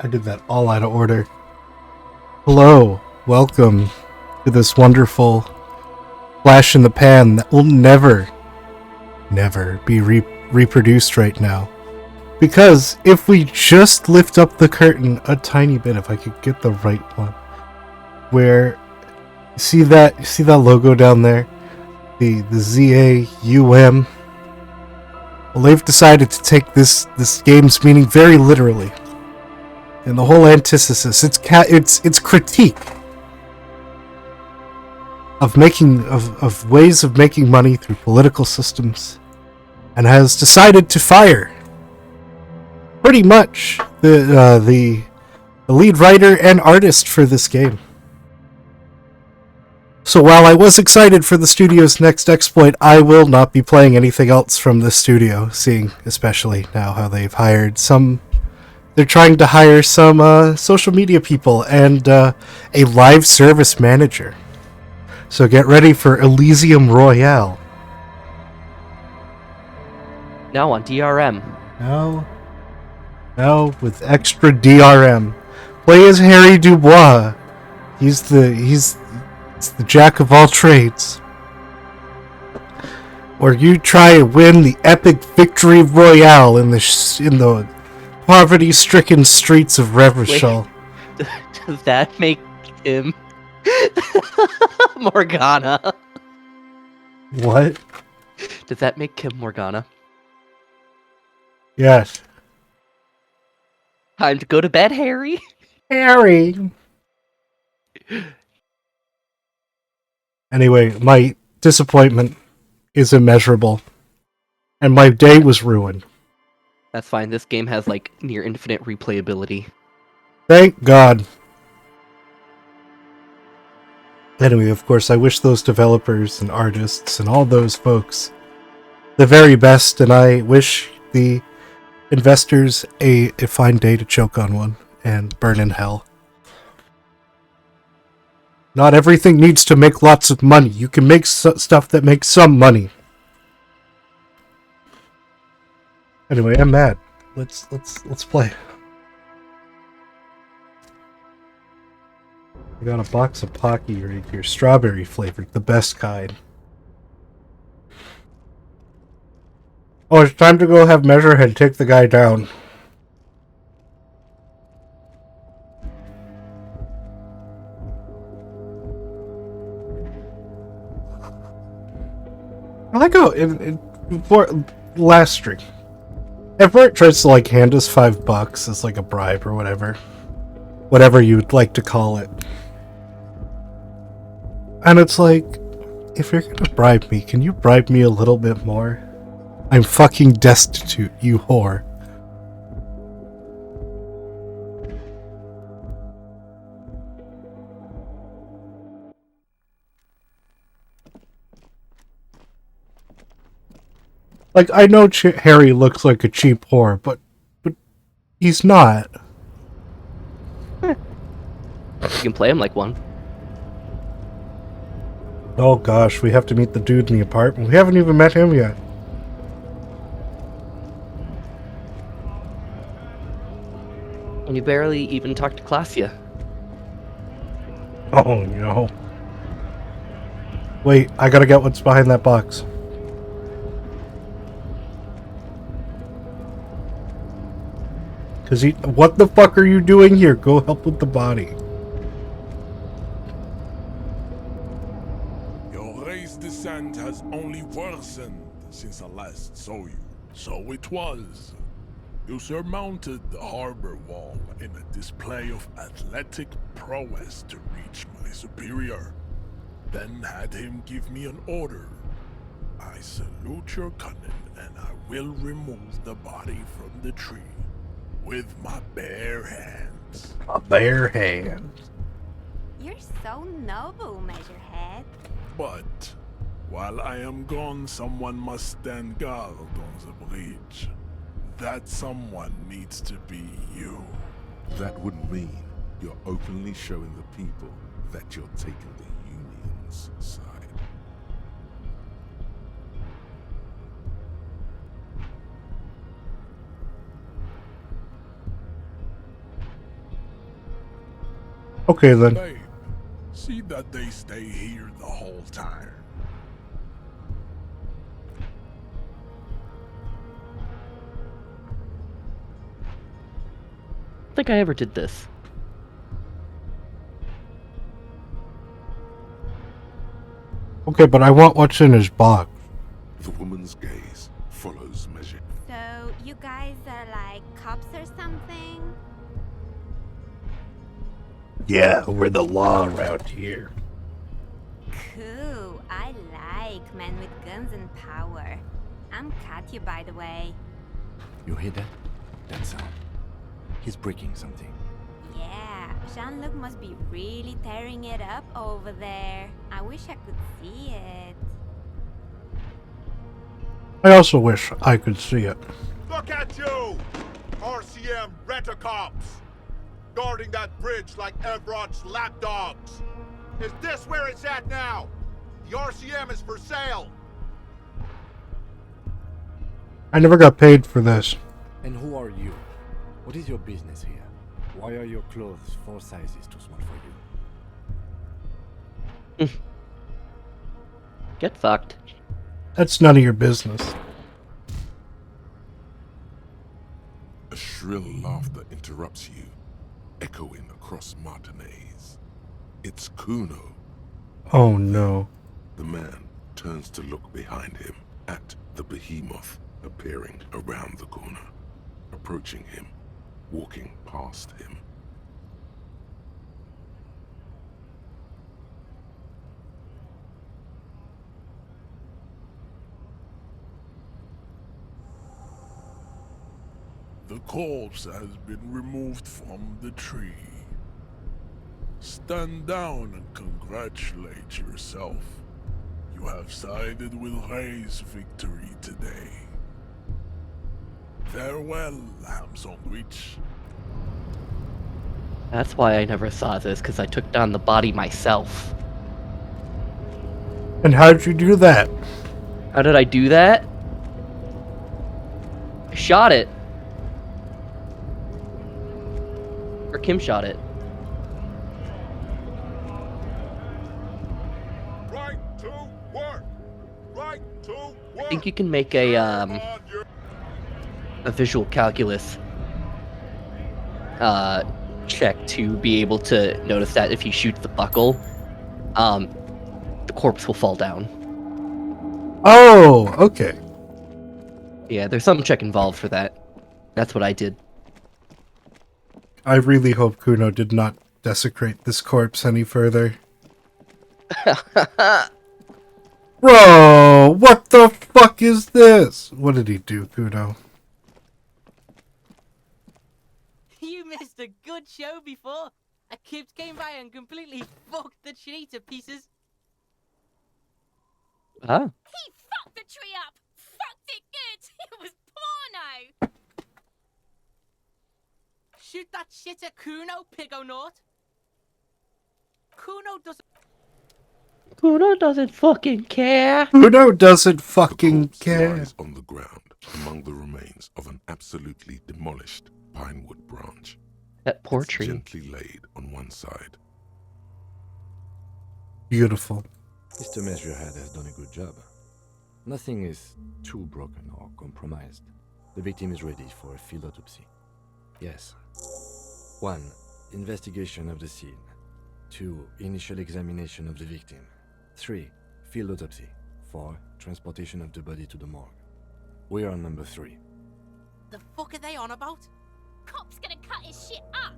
I did that all out of order. Hello, welcome to this wonderful flash in the pan that will never be reproduced right now. Because if we just lift up the curtain a tiny bit, if I could get the right one, where see that logo down there, the ZAUM. Well, they've decided to take this game's meaning very literally. And the whole antithesis, it's critique of ways of making money through political systems, and has decided to fire pretty much the lead writer and artist for this game. So while I was excited for the studio's next exploit, I will not be playing anything else from this studio, seeing especially now how they've hired some. They're trying to hire some social media people and a live service manager. So get ready for Elysium Royale. Now on DRM. Now with extra DRM. Play as Harry Dubois. He's the jack of all trades. Or you try and win the epic victory royale in the poverty-stricken streets of Revachol. Does that make him Morgana? What? Does that make Kim Morgana? Yes. Time to go to bed, Harry. Harry. Anyway, my disappointment is immeasurable, and my day was ruined. That's fine. This game has like near infinite replayability. Thank God. Anyway, of course, I wish those developers and artists and all those folks the very best, and I wish the investors a fine day to choke on one and burn in hell. Not everything needs to make lots of money. You can make stuff that makes some money. Anyway, I'm mad. Let's play. I got a box of Pocky right here, strawberry flavored, the best kind. Oh, it's time to go have Measurehead take the guy down. I like how for last stream, if Bert tries to like hand us $5 as like a bribe or whatever you'd like to call it, and it's like, if you're gonna bribe me, can you bribe me a little bit more? I'm fucking destitute, you whore. Like, I know Harry looks like a cheap whore, but he's not. You can play him like one. Oh gosh, we have to meet the dude in the apartment. We haven't even met him yet. And you barely even talked to Klassia. Oh no. Wait, I gotta get what's behind that box. What the fuck are you doing here? Go help with the body. Your race descent has only worsened since I last saw you. So it was. You surmounted the harbor wall in a display of athletic prowess to reach my superior. Then had him give me an order. I salute your cunning, and I will remove the body from the tree. With my bare hands. A bare hand. You're so noble, Measurehead. But while I am gone, someone must stand guard on the bridge. That someone needs to be you. That would mean you're openly showing the people that you're taking the Union's side. Okay then. Babe, see that they stay here the whole time. I don't think I ever did this. Okay, but I want what's in his box. The woman's gaze follows measure. So, you guys are like cops or something? Yeah, we're the law around here. Cool. I like men with guns and power. I'm Katya, by the way. You hear that? That sound. He's breaking something. Yeah, Jean-Luc must be really tearing it up over there. I wish I could see it. I also wish I could see it. Look at you! RCM rent-a-cops! Guarding that bridge like Evron's lapdogs! Is this where it's at now? The RCM is for sale! I never got paid for this. And who are you? What is your business here? Why are your clothes 4 sizes too small for you? Get fucked. That's none of your business. A shrill laughter interrupts you, echoing across Martinez. It's Kuno. Oh no. The man turns to look behind him at the behemoth appearing around the corner, approaching him, walking past him. The corpse has been removed from the tree. Stand down and congratulate yourself. You have sided with Ray's victory today. Farewell, ham sandwich. That's why I never saw this, because I took down the body myself. And how'd you do that? How did I do that? I shot it. Or Kim shot it. Right to work! Right to work! I think you can make a visual calculus check to be able to notice that if you shoot the buckle, the corpse will fall down. Oh, okay. Yeah, there's some check involved for that. That's what I did. I really hope Kuno did not desecrate this corpse any further. Bro, what the fuck is this? What did he do, Kuno? You missed a good show before. A kid came by and completely fucked the tree to pieces. Ah. He fucked the tree up! Fucked it good! It was porno! Shoot that shit at Kuno, Pigonaut. Kuno doesn't... Kuno doesn't fucking care. Kuno doesn't The fucking corpse care. lies on the ground among the remains of an absolutely demolished pinewood branch. That poor It's tree. gently laid on one side. Beautiful. Mr. Measurehead has done a good job. Nothing is too broken or compromised. The victim is ready for a field autopsy. Yes. 1. Investigation of the scene. 2. Initial examination of the victim. 3. Field autopsy. 4. Transportation of the body to the morgue. We are on number 3. The fuck are they on about? Cop's gonna cut his shit up!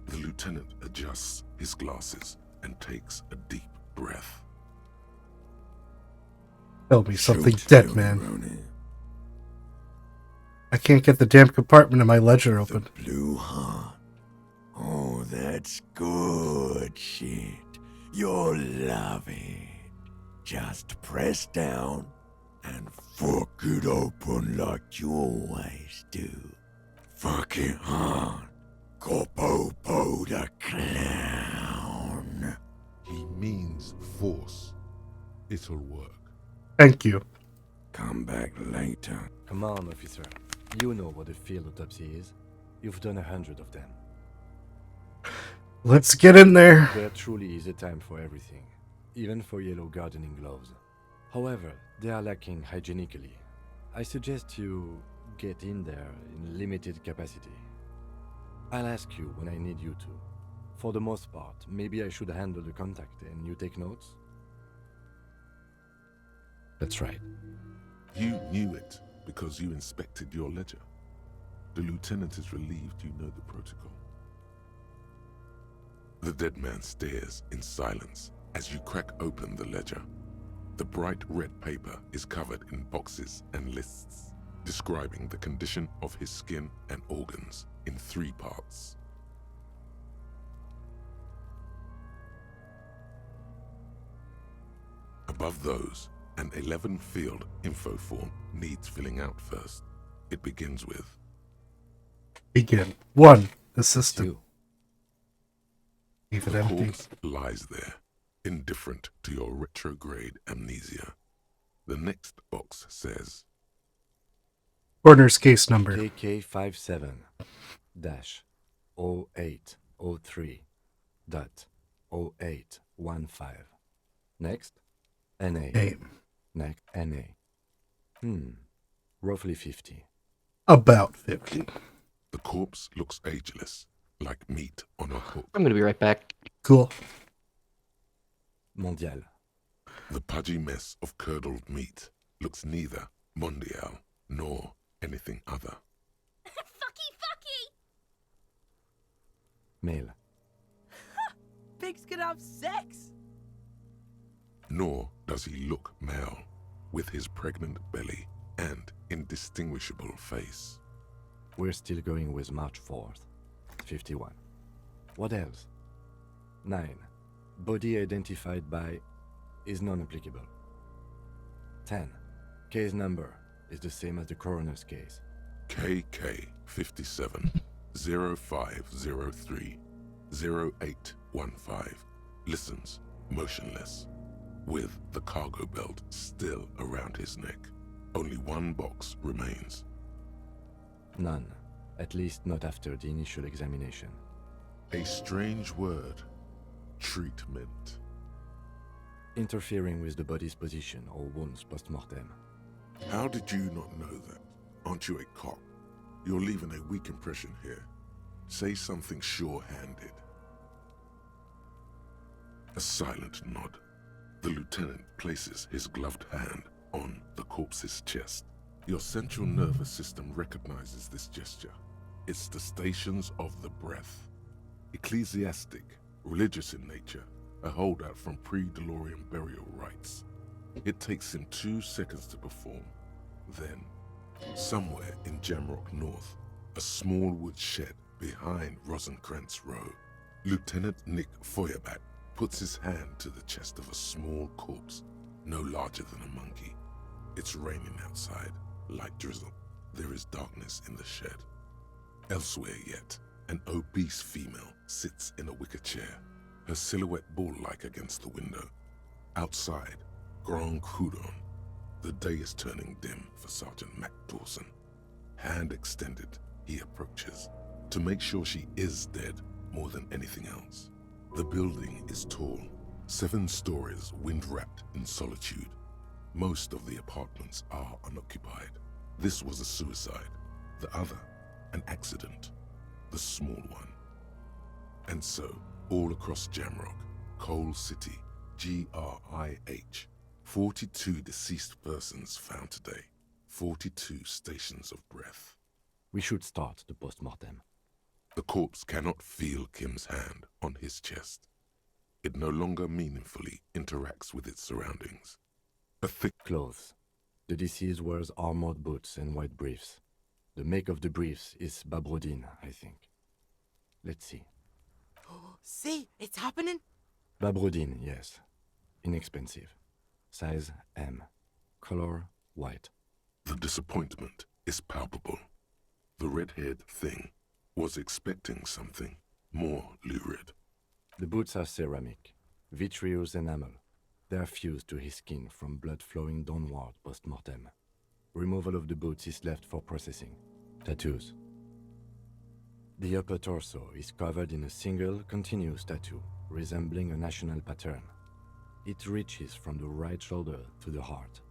The lieutenant adjusts his glasses and takes a deep breath. Tell me something dead, man. I can't get the damn compartment in my ledger open. Blue heart. Oh, that's good shit. You'll love it. Just press down and fuck it open like you always do. Fuck it hard. Copopo the clown. He means force. It'll work. Thank you. Come back later. Come on, officer. You know what a field autopsy is. You've done 100 of them. Let's get in there. There truly is a time for everything, even for yellow gardening gloves. However, they are lacking hygienically. I suggest you get in there in limited capacity. I'll ask you when I need you to. For the most part, maybe I should handle the contact and you take notes? That's right. You knew it because you inspected your ledger. The lieutenant is relieved you know the protocol. The dead man stares in silence as you crack open the ledger. The bright red paper is covered in boxes and lists, describing the condition of his skin and organs in 3 parts. Above those, an 11-field info form needs filling out first. It begins with Begin. 1. The system. 2. Leave it the empty. corpse lies there, indifferent to your retrograde amnesia. The next box says Coroner's case number. KK57-0803.0815. Next, NA. Name. Next, NA. Roughly 50. About 50. the corpse looks ageless, like meat on a hook. I'm gonna be right back. Cool. Mondial. The pudgy mess of curdled meat looks neither mondial nor anything other. Fucky, fucky! Male. Pigs can have sex! Nor does he look male, with his pregnant belly and indistinguishable face. We're still going with March 4th. 51. What else? 9. Body identified by is non-applicable. 10. Case number is the same as the coroner's case. KK 57 0503 0815 listens motionless, with the cargo belt still around his neck. Only one box remains. None. At least not after the initial examination. A strange word. Treatment. Interfering with the body's position or wounds post-mortem. How did you not know that? Aren't you a cop? You're leaving a weak impression here. Say something sure-handed. A silent nod. The lieutenant places his gloved hand on the corpse's chest. Your central nervous system recognizes this gesture. It's the stations of the breath. Ecclesiastic, religious in nature, a holdout from pre-DeLorean burial rites. It takes him 2 seconds to perform. Then, somewhere in Jamrock North, a small wood shed behind Rosencrantz Row, Lieutenant Nick Feuerbach puts his hand to the chest of a small corpse, no larger than a monkey. It's raining outside, light drizzle. There is darkness in the shed. Elsewhere yet, an obese female sits in a wicker chair, her silhouette bull-like against the window. Outside, Grand Coudon. The day is turning dim for Sergeant Mac Dawson. Hand extended, he approaches, to make sure she is dead more than anything else. The building is tall, 7 stories wind-wrapped in solitude. Most of the apartments are unoccupied. This was a suicide. The other, an accident. The small one. And so, all across Jamrock, Coal City, GRIH, 42 deceased persons found today. 42 stations of breath. We should start the post-mortem. The corpse cannot feel Kim's hand on his chest. It no longer meaningfully interacts with its surroundings. A thick Clothes. The deceased wears armored boots and white briefs. The make of the briefs is Babrodine, I think. Let's see. See, it's happening. Babrodine, yes. Inexpensive. Size M. Color white. The disappointment is palpable. The red-haired thing was expecting something more lurid. The boots are ceramic, vitreous enamel. They are fused to his skin from blood flowing downward post-mortem. Removal of the boots is left for processing. Tattoos. The upper torso is covered in a single, continuous tattoo, resembling a national pattern. It reaches from the right shoulder to the heart.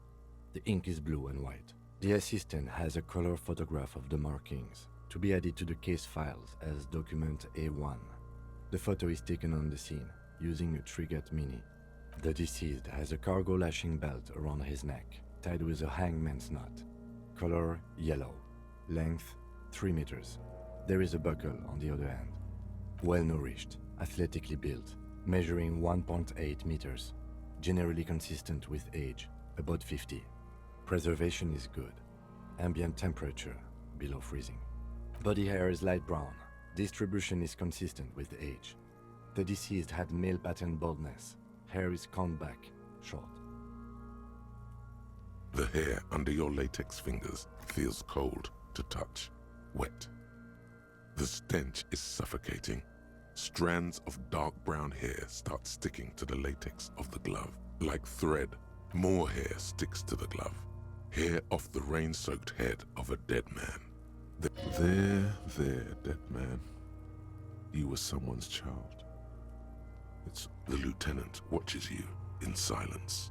The ink is blue and white. The assistant has a color photograph of the markings, to be added to the case files as document A1. The photo is taken on the scene, using a Trigat Mini. The deceased has a cargo lashing belt around his neck, tied with a hangman's knot. Color yellow. Length 3 meters. There is a buckle on the other end. Well-nourished, athletically built, measuring 1.8 meters. Generally consistent with age, about 50. Preservation is good. Ambient temperature, below freezing. Body hair is light brown. Distribution is consistent with age. The deceased had male pattern baldness. Hair is combed back, short. The hair under your latex fingers feels cold to touch, wet. The stench is suffocating. Strands of dark brown hair start sticking to the latex of the glove. Like thread, more hair sticks to the glove. Hair off the rain-soaked head of a dead man. There, dead man. You were someone's child. The lieutenant watches you in silence.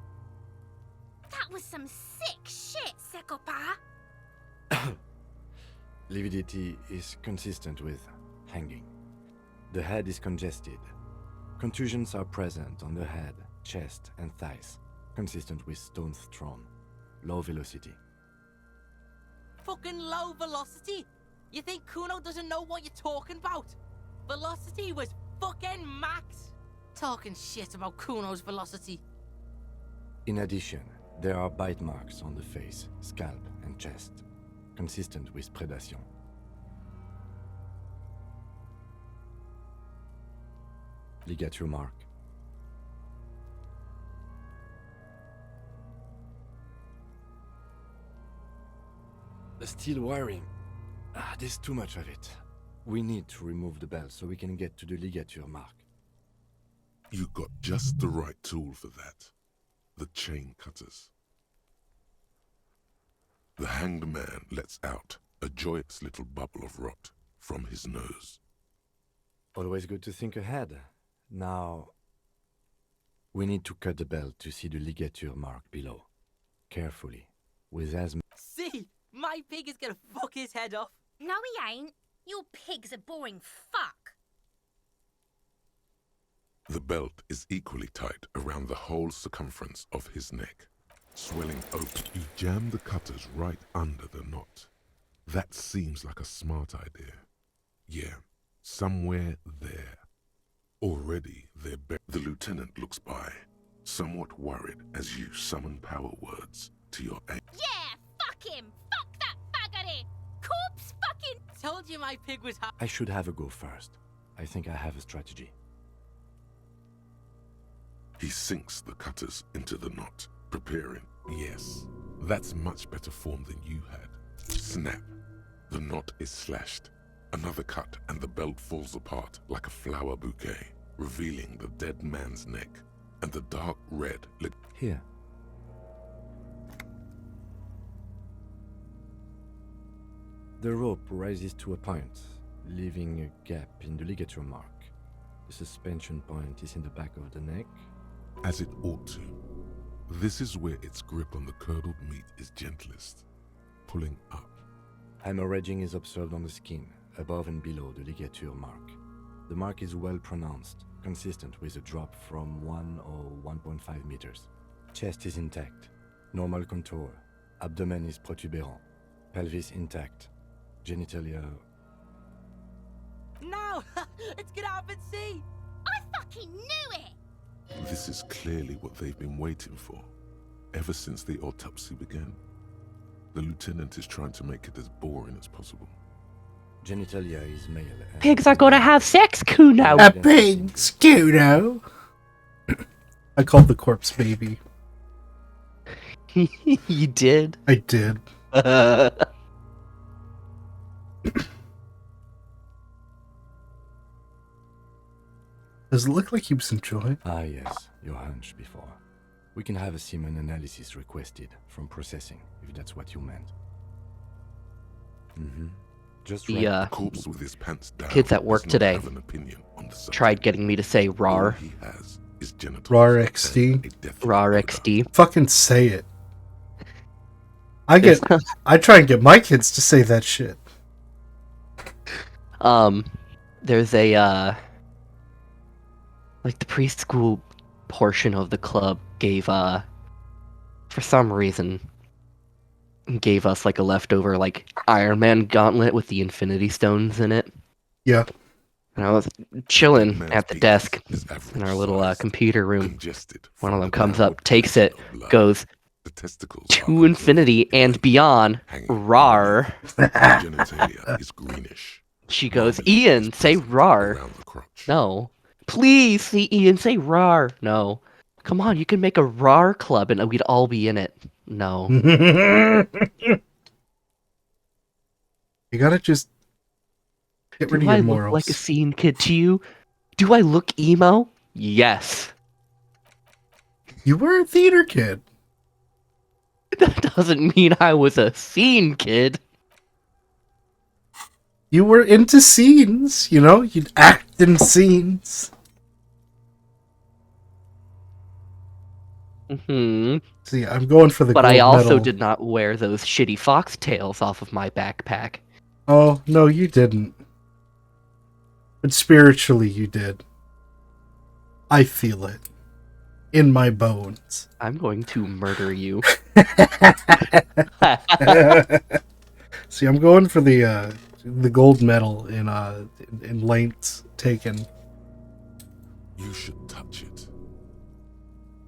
That was some sick shit, Sekopa. Lividity is consistent with hanging. The head is congested. Contusions are present on the head, chest, and thighs, consistent with stones thrown. Low velocity. Fucking low velocity? You think Kuno doesn't know what you're talking about? Velocity was fucking max. Talking shit about Kuno's velocity. In addition, there are bite marks on the face, scalp, and chest, consistent with predation. Ligature mark. The steel wiring. There's too much of it. We need to remove the belt so we can get to the ligature mark. You got just the right tool for that. The chain cutters. The hanged man lets out a joyous little bubble of rot from his nose. Always good to think ahead. Now, we need to cut the belt to see the ligature mark below. Carefully, with as much. See? My pig is gonna fuck his head off. No, he ain't. Your pig's a boring fuck. The belt is equally tight around the whole circumference of his neck. Swelling open, you jam the cutters right under the knot. That seems like a smart idea. Yeah, somewhere there. Already they're The lieutenant looks by, somewhat worried as you summon power words to your aim. Yeah, fuck him. Fuck that baggery. Corpse fucking. Told you my pig was I should have a go first. I think I have a strategy. He sinks the cutters into the knot, preparing. Yes, that's much better form than you had. Snap. The knot is slashed. Another cut and the belt falls apart like a flower bouquet, revealing the dead man's neck and the dark red Here. The rope rises to a point, leaving a gap in the ligature mark. The suspension point is in the back of the neck. as it ought to. This is where its grip on the curdled meat is gentlest, pulling up. Hemorrhaging is observed on the skin, above and below the ligature mark. The mark is well pronounced, consistent with a drop from 1 or 1.5 meters. Chest is intact, normal contour. Abdomen is protuberant, pelvis intact, genitalia... No! It's gonna happen, see! I fucking knew it! This is clearly what they've been waiting for, ever since the autopsy began. The lieutenant is trying to make it as boring as possible. Genitalia is male. Pigs are gonna have sex, Kuno! A pig's Kuno! I called the corpse baby. You did? I did. Does it look like he was enjoying? Ah yes, your hunch before. We can have a semen analysis requested from processing, if that's what you meant. Just The right. Corpse with his pants down kids at work does not today have an opinion on the subject. tried getting me to say All RAR. he has is genitals RAR and XD. a deathly RAR odor. XD. Fucking say it. I There's- try and get my kids to say that shit. There's a like the preschool portion of the club gave for some reason gave us like a leftover like Iron Man gauntlet with the Infinity Stones in it. Yeah. And I was chilling Man's at the penis desk is average in our little sized, computer room. congested One from of them the comes downward up, takes collection it, of blood. goes The testicles are to completely infinity and erect, beyond. hanging RAR. underneath. The genitalia is greenish. She goes, Marmalade Ian, is say present RAR. around the crotch. No. Please, see Ian, say RAR. No. Come on, you can make a RAR club and we'd all be in it. No. You gotta just get rid Do of I your look morals. like a scene kid to you? Do I look emo? Yes. You were a theater kid. That doesn't mean I was a scene kid. You were into scenes, you know? You'd act in scenes. See, I'm going for the But gold I also medal. did not wear those shitty foxtails off of my backpack. Oh, no, you didn't. But spiritually, you did. I feel it. In my bones. I'm going to murder you. See, I'm going for the gold medal in lengths taken. You should touch it.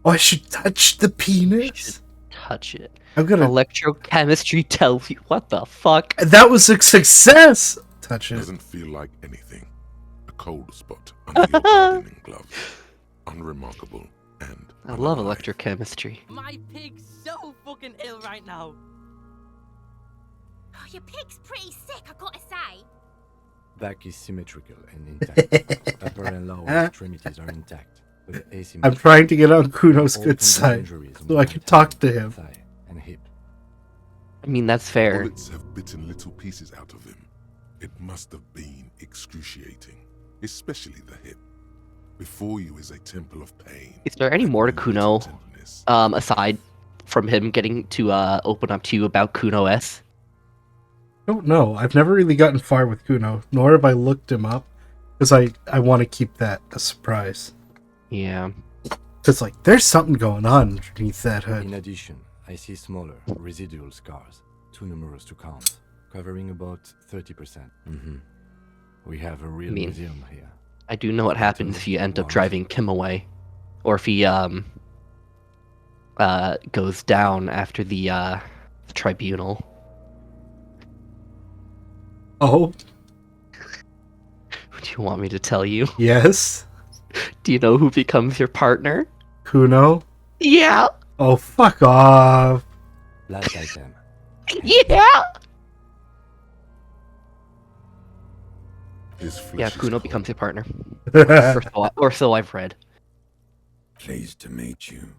Oh, I should touch the penis? Touch it. I'm gonna... Electrochemistry tells you what the fuck. That was a success! Touch it. Doesn't feel like anything. A cold spot under your gardening gloves. Unremarkable and I love alive. electrochemistry. My pig's so fucking ill right now. Oh, your pig's pretty sick, I gotta say. Back is symmetrical and intact. Upper and lower extremities are intact, but asymmetrical. I'm trying to get on Kuno's All good contact side, injuries on so the I right can talk hand, to him. thigh, and hip. I mean, that's fair. Bullets have bitten little pieces out of him. It must have been excruciating, especially the hip. Before you is a temple of pain. Is there any more to Kuno, Tenderness. aside from him getting to open up to you about Kuno S? I don't know. I've never really gotten far with Kuno, nor have I looked him up, because I want to keep that a surprise. Yeah. Because, like, there's something going on underneath that In hood. addition, I see smaller, residual scars, too numerous to count, covering about 30%. We have a real mean- museum here. I do know what happens if you end up driving Kim away. Or if he goes down after the tribunal. Oh, Do you want me to tell you? yes? Do you know who becomes your partner? Kuno? Yeah! Oh, fuck off. Last item. Yeah! His flesh Yeah, is Kuno cold. becomes your partner. Or so I've read. Pleased to meet you.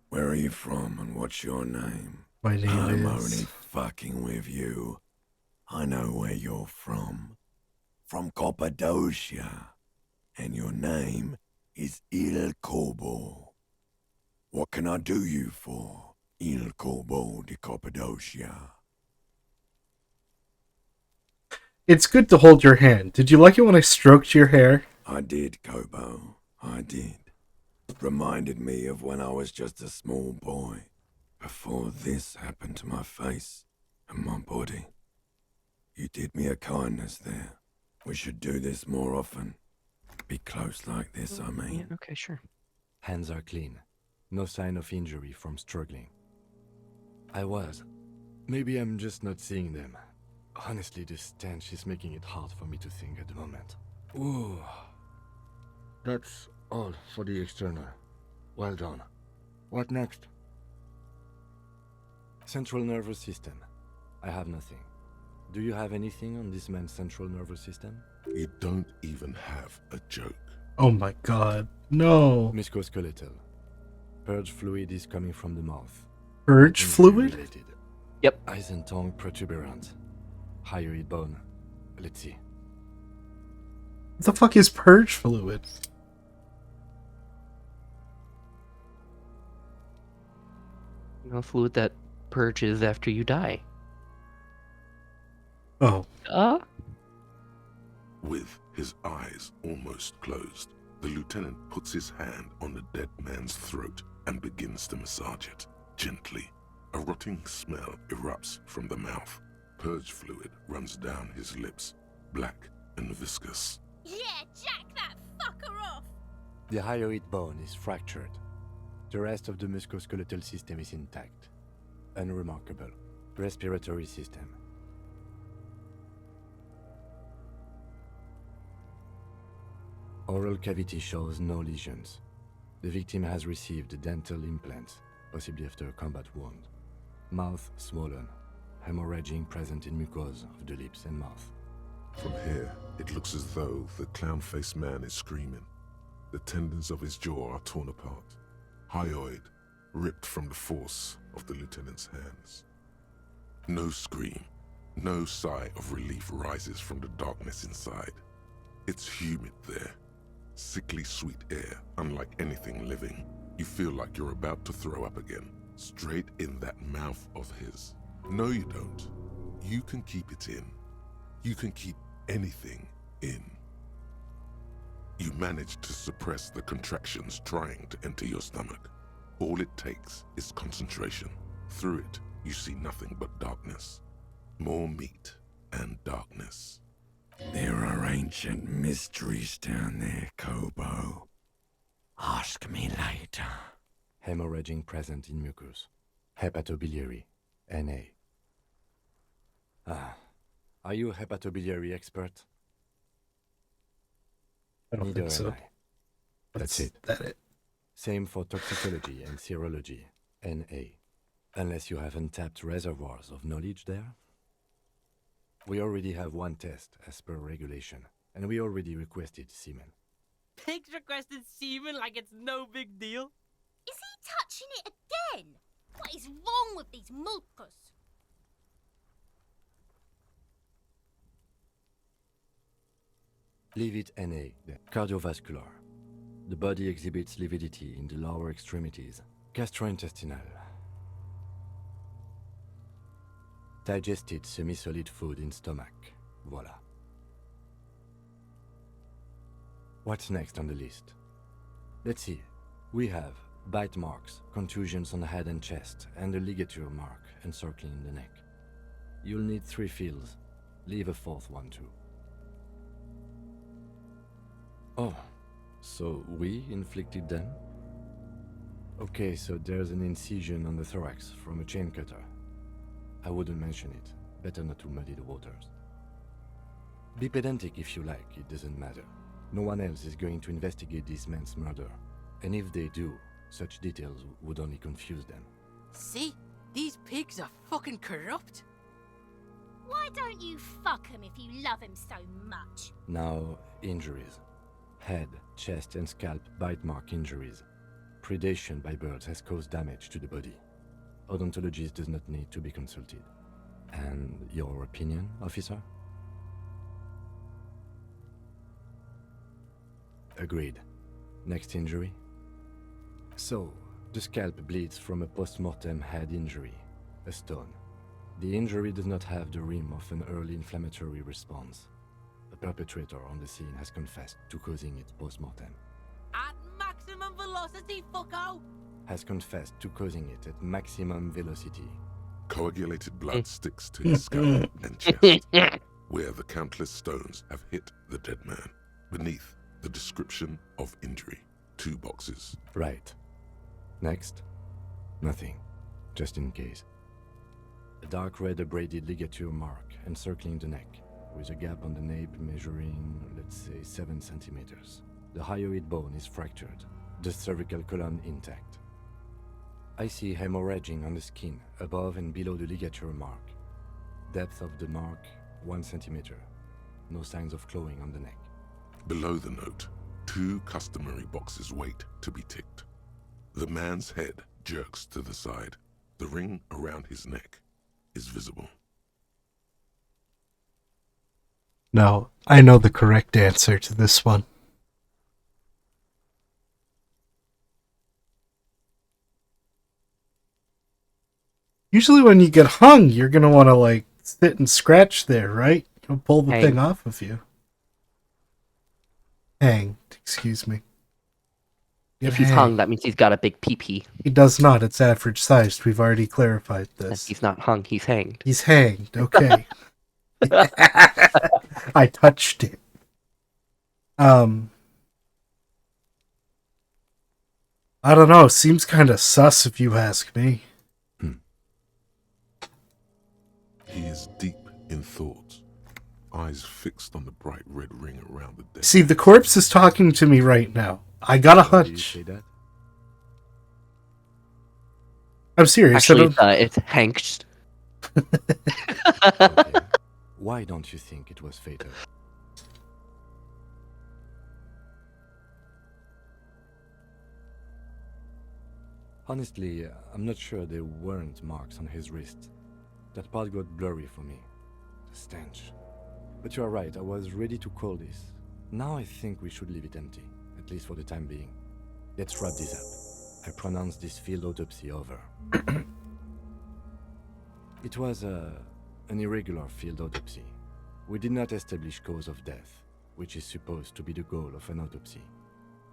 Where are you from and what's your name? My name I'm is... only fucking with you. I know where you're from. From Cappadocia. And your name is Il Corbo. What can I do you for, Il Corbo de Cappadocia? It's good to hold your hand. Did you like it when I stroked your hair? I did, Kobo. I did. Reminded me of when I was just a small boy. Before this happened to my face and my body. You did me a kindness there. We should do this more often. Be close like this, I mean. Yeah, okay, sure. Hands are clean. No sign of injury from struggling. I was. Maybe I'm just not seeing them. Honestly, this stench is making it hard for me to think at the moment. Ooh. That's all for the external. Well done. What next? Central nervous system. I have nothing. Do you have anything on this man's central nervous system? You don't even have a joke. Oh my god. No. Musculoskeletal. Purge fluid is coming from the mouth. Purge Injury fluid? related. Yep. Eyes and tongue protuberant. Hyoid bone. Let's see. What the fuck is purge fluid? You know, fluid that purges after you die. Oh. With his eyes almost closed, the lieutenant puts his hand on the dead man's throat and begins to massage it, gently. A rotting smell erupts from the mouth. Purge fluid runs down his lips, black and viscous. Yeah, jack that fucker off! The hyoid bone is fractured. The rest of the musculoskeletal system is intact. Unremarkable. Respiratory system. Oral cavity shows no lesions. The victim has received dental implants, possibly after a combat wound. Mouth swollen. Hemorrhaging present in mucosa of the lips and mouth. From here, it looks as though the clown-faced man is screaming. The tendons of his jaw are torn apart. Hyoid ripped from the force of the lieutenant's hands. No scream, no sigh of relief rises from the darkness inside. It's humid there. Sickly sweet air, unlike anything living. You feel like you're about to throw up again, straight in that mouth of his. No, you don't. You can keep it in. You can keep anything in. You manage to suppress the contractions trying to enter your stomach. All it takes is concentration. Through it, you see nothing but darkness. More meat and darkness. There are ancient mysteries down there, Kobo. Ask me later. Hemorrhaging present in mucus. Hepatobiliary. NA. Are you a hepatobiliary expert? I don't Neither think so. am I. That's it. That it. Same for toxicology and serology. NA. Unless you have untapped reservoirs of knowledge there. We already have one test as per regulation, and we already requested semen. Pigs requested semen like it's no big deal. Is he touching it again? What is wrong with these mulkers? Leave it NA. Cardiovascular. The body exhibits lividity in the lower extremities. Gastrointestinal. Digested semi-solid food in stomach. Voila. What's next on the list? Let's see. We have bite marks, contusions on the head and chest, and a ligature mark encircling the neck. You'll need 3 fields. Leave a 4th one too. Oh, so we inflicted them? Okay, so there's an incision on the thorax from a chain cutter. I wouldn't mention it. Better not to muddy the waters. Be pedantic if you like, it doesn't matter. No one else is going to investigate this man's murder. And if they do, such details would only confuse them. See? These pigs are fucking corrupt. Why don't you fuck him if you love him so much? Now, injuries. Head, chest and scalp bite mark injuries. Predation by birds has caused damage to the body. Odontologist does not need to be consulted. And your opinion, officer? Agreed. Next injury? So, the scalp bleeds from a post-mortem head injury, a stone. The injury does not have the rim of an early inflammatory response. The perpetrator on the scene has confessed to causing it post-mortem. At maximum velocity, fucko! Has confessed to causing it at maximum velocity. Coagulated blood sticks to his scalp and chest, where the countless stones have hit the dead man. Beneath, the description of injury. 2 boxes. Right. Next? Nothing. Just in case. A dark red abraded ligature mark encircling the neck, with a gap on the nape measuring, let's say, 7 centimeters. The hyoid bone is fractured, the cervical column intact. I see hemorrhaging on the skin, above and below the ligature mark. Depth of the mark, 1 centimeter. No signs of clawing on the neck. Below the note, 2 customary boxes wait to be ticked. The man's head jerks to the side. The ring around his neck is visible. No, I know the correct answer to this one. Usually when you get hung, you're going to want to, like, sit and scratch there, right? You'll pull the thing off of you. Hanged, excuse me. If he's hung, that means he's got a big pee-pee. He does not. It's average sized. We've already clarified this. He's not hung. He's hanged. He's hanged. Okay. I touched it. I don't know. Seems kind of sus if you ask me. He is deep in thought, eyes fixed on the bright red ring around the desk. See, the corpse is talking to me right now. I got a hunch. I'm serious. Actually, it's hanged. Okay. Why don't you think it was fatal? Honestly, I'm not sure there weren't marks on his wrist. That part got blurry for me. The stench. But you are right, I was ready to call this. Now I think we should leave it empty, at least for the time being. Let's wrap this up. I pronounce this field autopsy over. It was an irregular field autopsy. We did not establish cause of death, which is supposed to be the goal of an autopsy.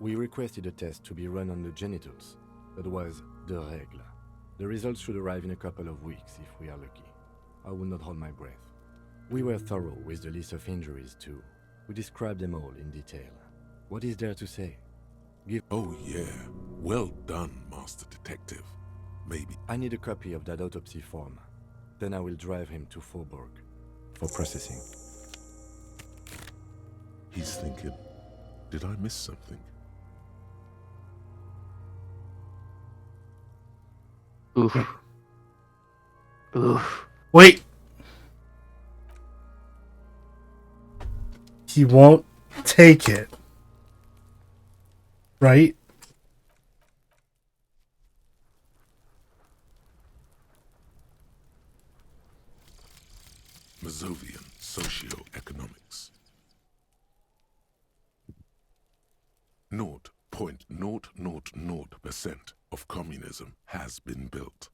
We requested a test to be run on the genitals. That was the règle. The results should arrive in a couple of weeks if we are lucky. I will not hold my breath. We were thorough with the list of injuries too. We described them all in detail. What is there to say? Oh yeah, well done, Master Detective. Maybe. I need a copy of that autopsy form. Then I will drive him to Faubourg for processing. He's thinking, did I miss something? Oof. Oof. Wait. He won't take it. Right? Mazovian socioeconomics. 0.000% of communism has been built.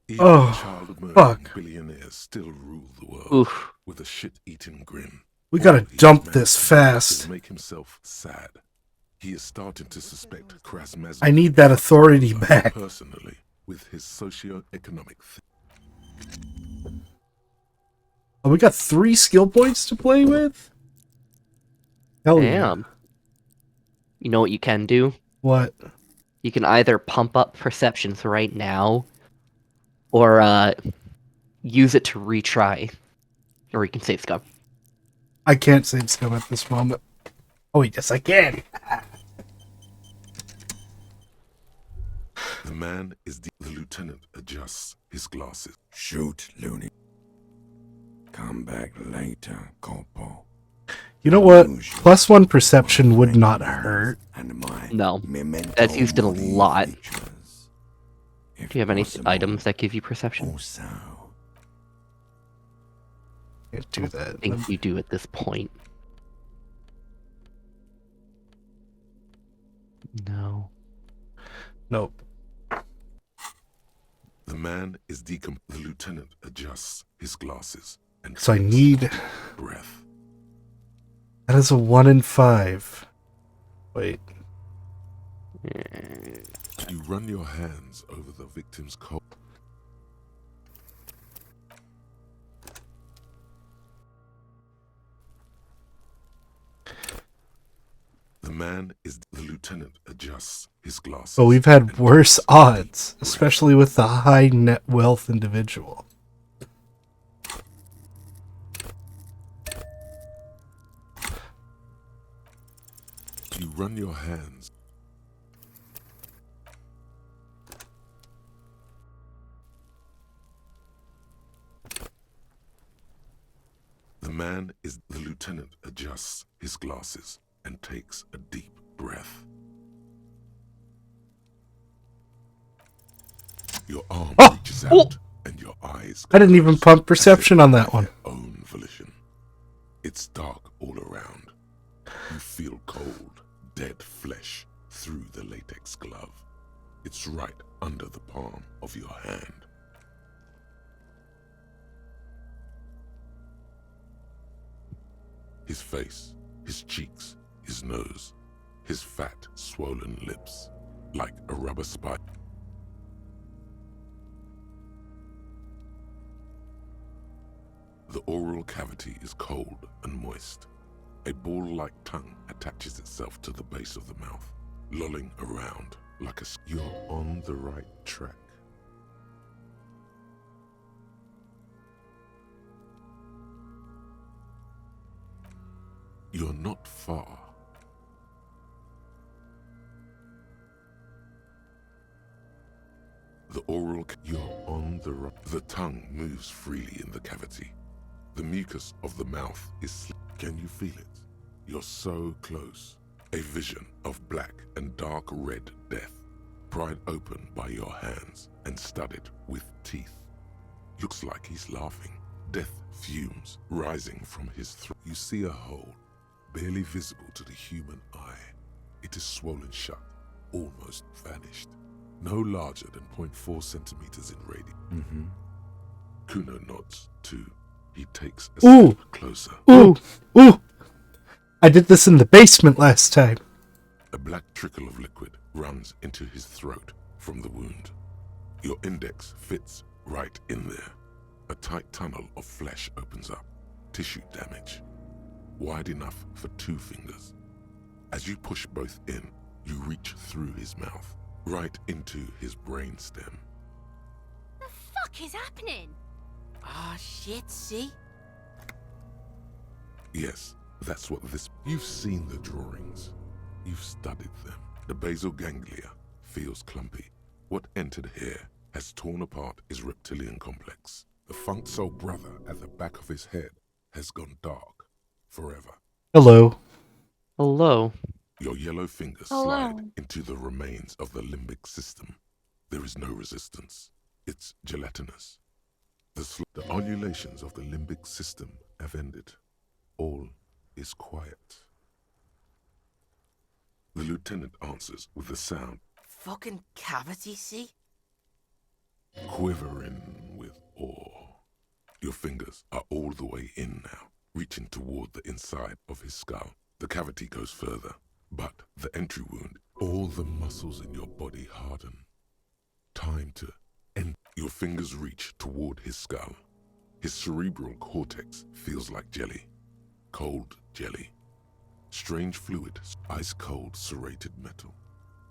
Even child murdering billionaires still rule the world with a shit-eating grin. We gotta dump this fast. To make himself sad. He is starting to suspect Krasmazov. I need that authority back. Personally, with his socio-economic. Oh, we got 3 skill points to play with? Hell Damn. Yeah. You know what you can do? What? You can either pump up perceptions right now, or use it to retry. Or you can save scum. I can't save scum at this moment. Oh, yes, I can. The man is the lieutenant adjusts his glasses. Shoot, loony. Come back later, Corporal. You know what? +1 perception would not hurt. No, that's used in a lot. Do you have any items that give you perception? Can't do that. I think you do at this point. No. Nope. The man is The lieutenant adjusts his glasses and So I need... breath. That is a 1 in 5. Wait. You run your hands over the victim's coat. The man is the lieutenant adjusts his glasses. But we've had worse odds, especially with the high net wealth individual. You run your hands. The man is the lieutenant adjusts his glasses and takes a deep breath. Your arm reaches out and your eyes. I didn't even pump perception on that one. Own volition. It's dark all around. You feel cold, dead flesh through the latex glove. It's right under the palm of your hand. His face, his cheeks, his nose, his fat, swollen lips, like a rubber spike. The oral cavity is cold and moist. A ball-like tongue attaches itself to the base of the mouth, lolling around like a... You're on the right track. You're not far. The oral... You're on the right... The tongue moves freely in the cavity. The mucus of the mouth is... Can you feel it? You're so close. A vision of black and dark red death, pried open by your hands and studded with teeth. Looks like he's laughing. Death fumes rising from his throat. You see a hole, barely visible to the human eye. It is swollen shut, almost vanished. No larger than 0.4 centimeters in radius. Kuno nods too. He takes a step closer. Ooh! I did this in the basement last time. A black trickle of liquid runs into his throat from the wound. Your index fits right in there. A tight tunnel of flesh opens up. Tissue damage. Wide enough for 2 fingers. As you push both in, you reach through his mouth, right into his brainstem. The fuck is happening? Ah, shit, see? Yes, that's what this... You've seen the drawings. You've studied them. The basal ganglia feels clumpy. What entered here has torn apart his reptilian complex. The funk soul brother at the back of his head has gone dark forever. Hello. Hello. Your yellow fingers slide into the remains of the limbic system. There is no resistance. It's gelatinous. The ululations of the limbic system have ended. All is quiet. The lieutenant answers with a sound. Fucking cavity, see? Quivering with awe. Your fingers are all the way in now, reaching toward the inside of his skull. The cavity goes further, but the entry wound, all the muscles in your body harden. Time to end. Your fingers reach toward his skull. His cerebral cortex feels like jelly. Cold jelly. Strange fluid, ice-cold serrated metal.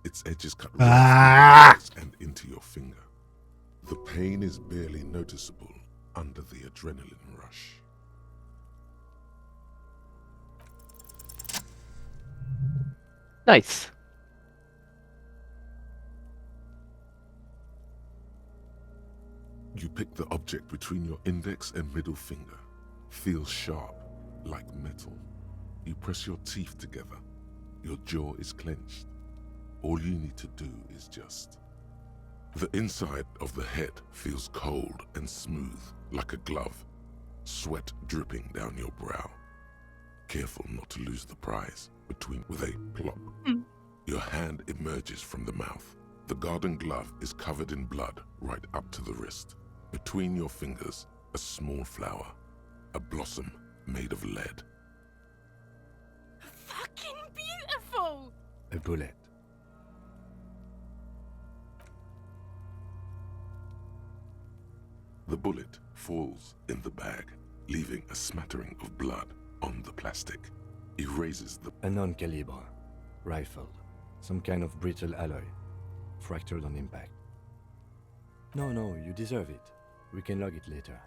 Its edges cut right through and into your finger. The pain is barely noticeable under the adrenaline rush. Nice. You pick the object between your index and middle finger. Feels sharp, like metal. You press your teeth together. Your jaw is clenched. All you need to do is just... The inside of the head feels cold and smooth, like a glove. Sweat dripping down your brow. Careful not to lose the prize with a plop. Your hand emerges from the mouth. The garden glove is covered in blood right up to the wrist. Between your fingers, a small flower. A blossom made of lead. Fucking beautiful! A bullet. The bullet falls in the bag, leaving a smattering of blood on the plastic. He raises the... A non-caliber. Rifle. Some kind of brittle alloy. Fractured on impact. No, you deserve it. We can log it later.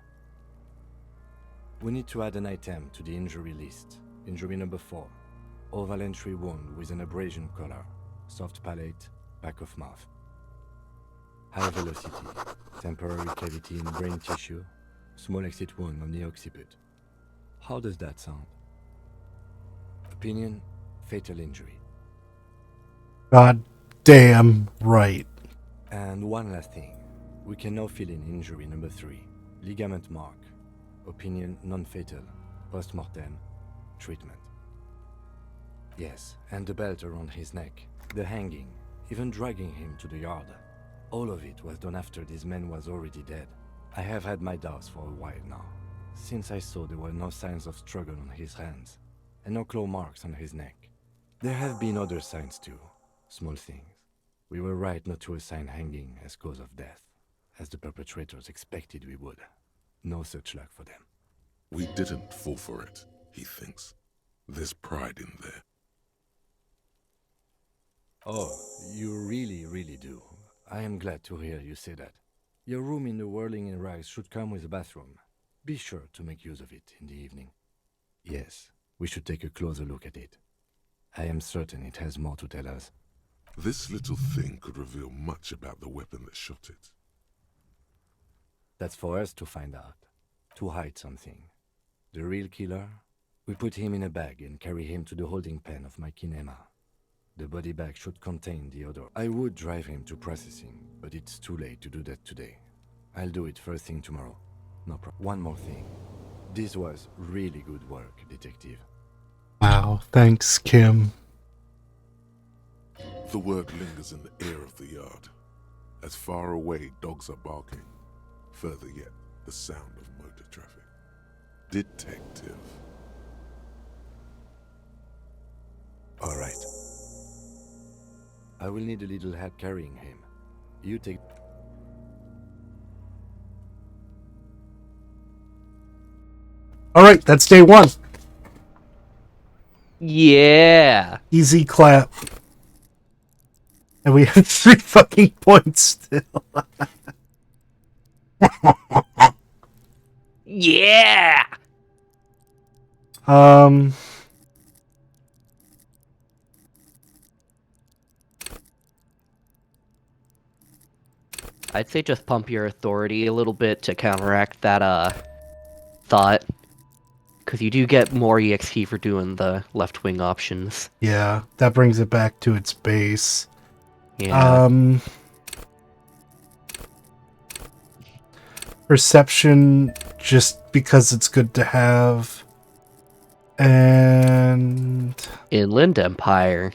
We need to add an item to the injury list. Injury number 4. Oval entry wound with an abrasion color. Soft palate, back of mouth. High velocity. Temporary cavity in brain tissue. Small exit wound on the occiput. How does that sound? Opinion, fatal injury. God damn right. And one last thing. We can now fill in injury number 3. Ligament mark. Opinion non-fatal. Post-mortem. treatment. Yes, and the belt around his neck, the hanging, even dragging him to the yard. All of it was done after this man was already dead. I have had my doubts for a while now, since I saw there were no signs of struggle on his hands, and no claw marks on his neck. There have been other signs too, small things. We were right not to assign hanging as cause of death, as the perpetrators expected we would. No such luck for them. We didn't fall for it, he thinks. There's pride in there. Oh, you really do. I am glad to hear you say that. Your room in the Whirling in Rags should come with a bathroom. Be sure to make use of it in the evening. Yes, we should take a closer look at it. I am certain it has more to tell us. This little thing could reveal much about the weapon that shot it. That's for us to find out. To hide something. The real killer? We put him in a bag and carry him to the holding pen of my kinema. The body bag should contain the other. I would drive him to processing, but it's too late to do that today. I'll do it first thing tomorrow. No problem. One more thing. This was really good work, detective. Wow, thanks, Kim. The word lingers in the air of the yard. As far away dogs are barking, further yet, the sound of motor traffic. Detective. All right. I will need a little help carrying him. You take... Alright, that's day 1. Yeah. Easy clap. And we have 3 fucking points still. Yeah. I'd say just pump your authority a little bit to counteract that thought. Because you do get more EXP for doing the left wing options. Yeah, that brings it back to its base. Yeah. Perception, just because it's good to have. And... Inland Empire.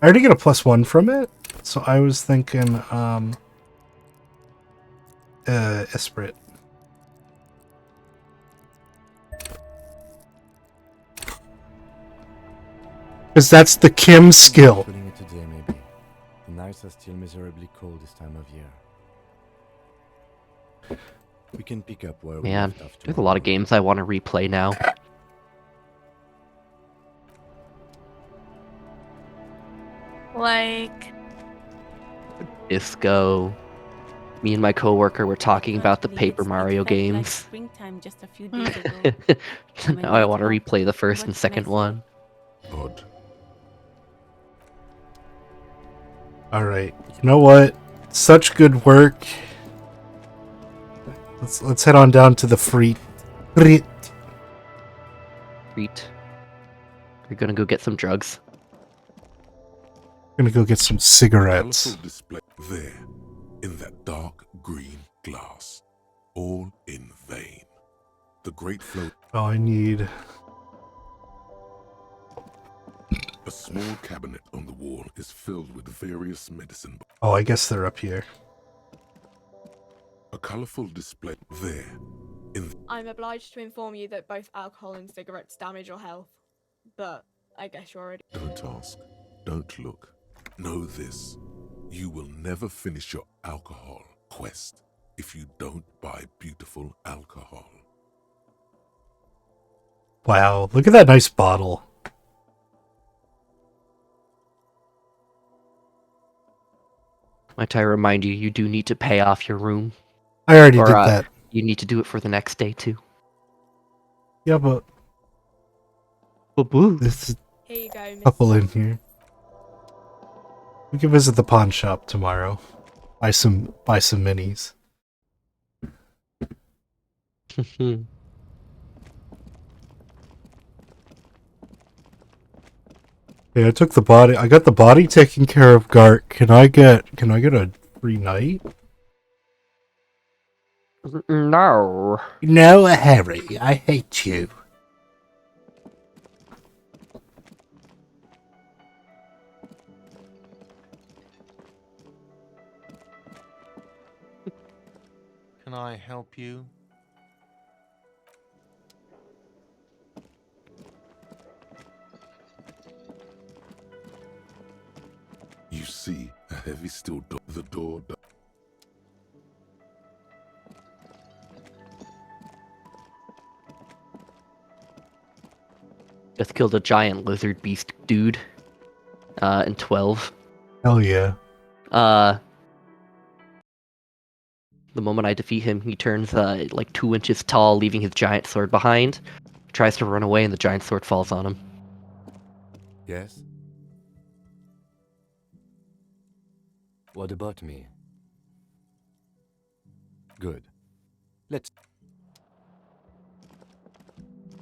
I already get a +1 from it, so I was thinking, Esprit. Because that's the Kim skill. Putting it today, maybe. The nights are still miserably cold this time of year. We can pick up where we Man, left off there's a lot of tomorrow. games I want to replay now. Like, Disco. Me and my coworker were talking about the Actually, Paper it Mario felt like games. springtime just a few days ago. Now I want to Well, replay the first what and can I second say? one. Odd. Alright, you know what? Such good work. Let's head on down to the Freet. Treat. You're gonna go get some drugs. Gonna go get some cigarettes. Colourful display there, in that dark green glass. All in vain. The great float. Oh, I need... A small cabinet on the wall is filled with various medicine. Oh, I guess they're up here. A colourful display there, in I'm obliged to inform you that both alcohol and cigarettes damage your health. But I guess you already... Don't ask. Don't look. Know this. You will never finish your alcohol quest if you don't buy beautiful alcohol. Wow, look at that nice bottle. Might I remind you, you do need to pay off your room. I already Or, did that. You need to do it for the next day, too. Yeah, but there's Here you go, a miss. couple in here. We can visit the pawn shop tomorrow. Buy some minis. Yeah, I took the body. I got the body taken care of, Gart. Can I get a free night? No. No, Harry. I hate you. can I help you? You see a heavy steel door. The door. Just killed a giant lizard beast dude. In 12. Hell yeah. The moment I defeat him, he turns like 2 inches tall, leaving his giant sword behind. Tries to run away, and the giant sword falls on him. Yes? What about me? Good. Let's...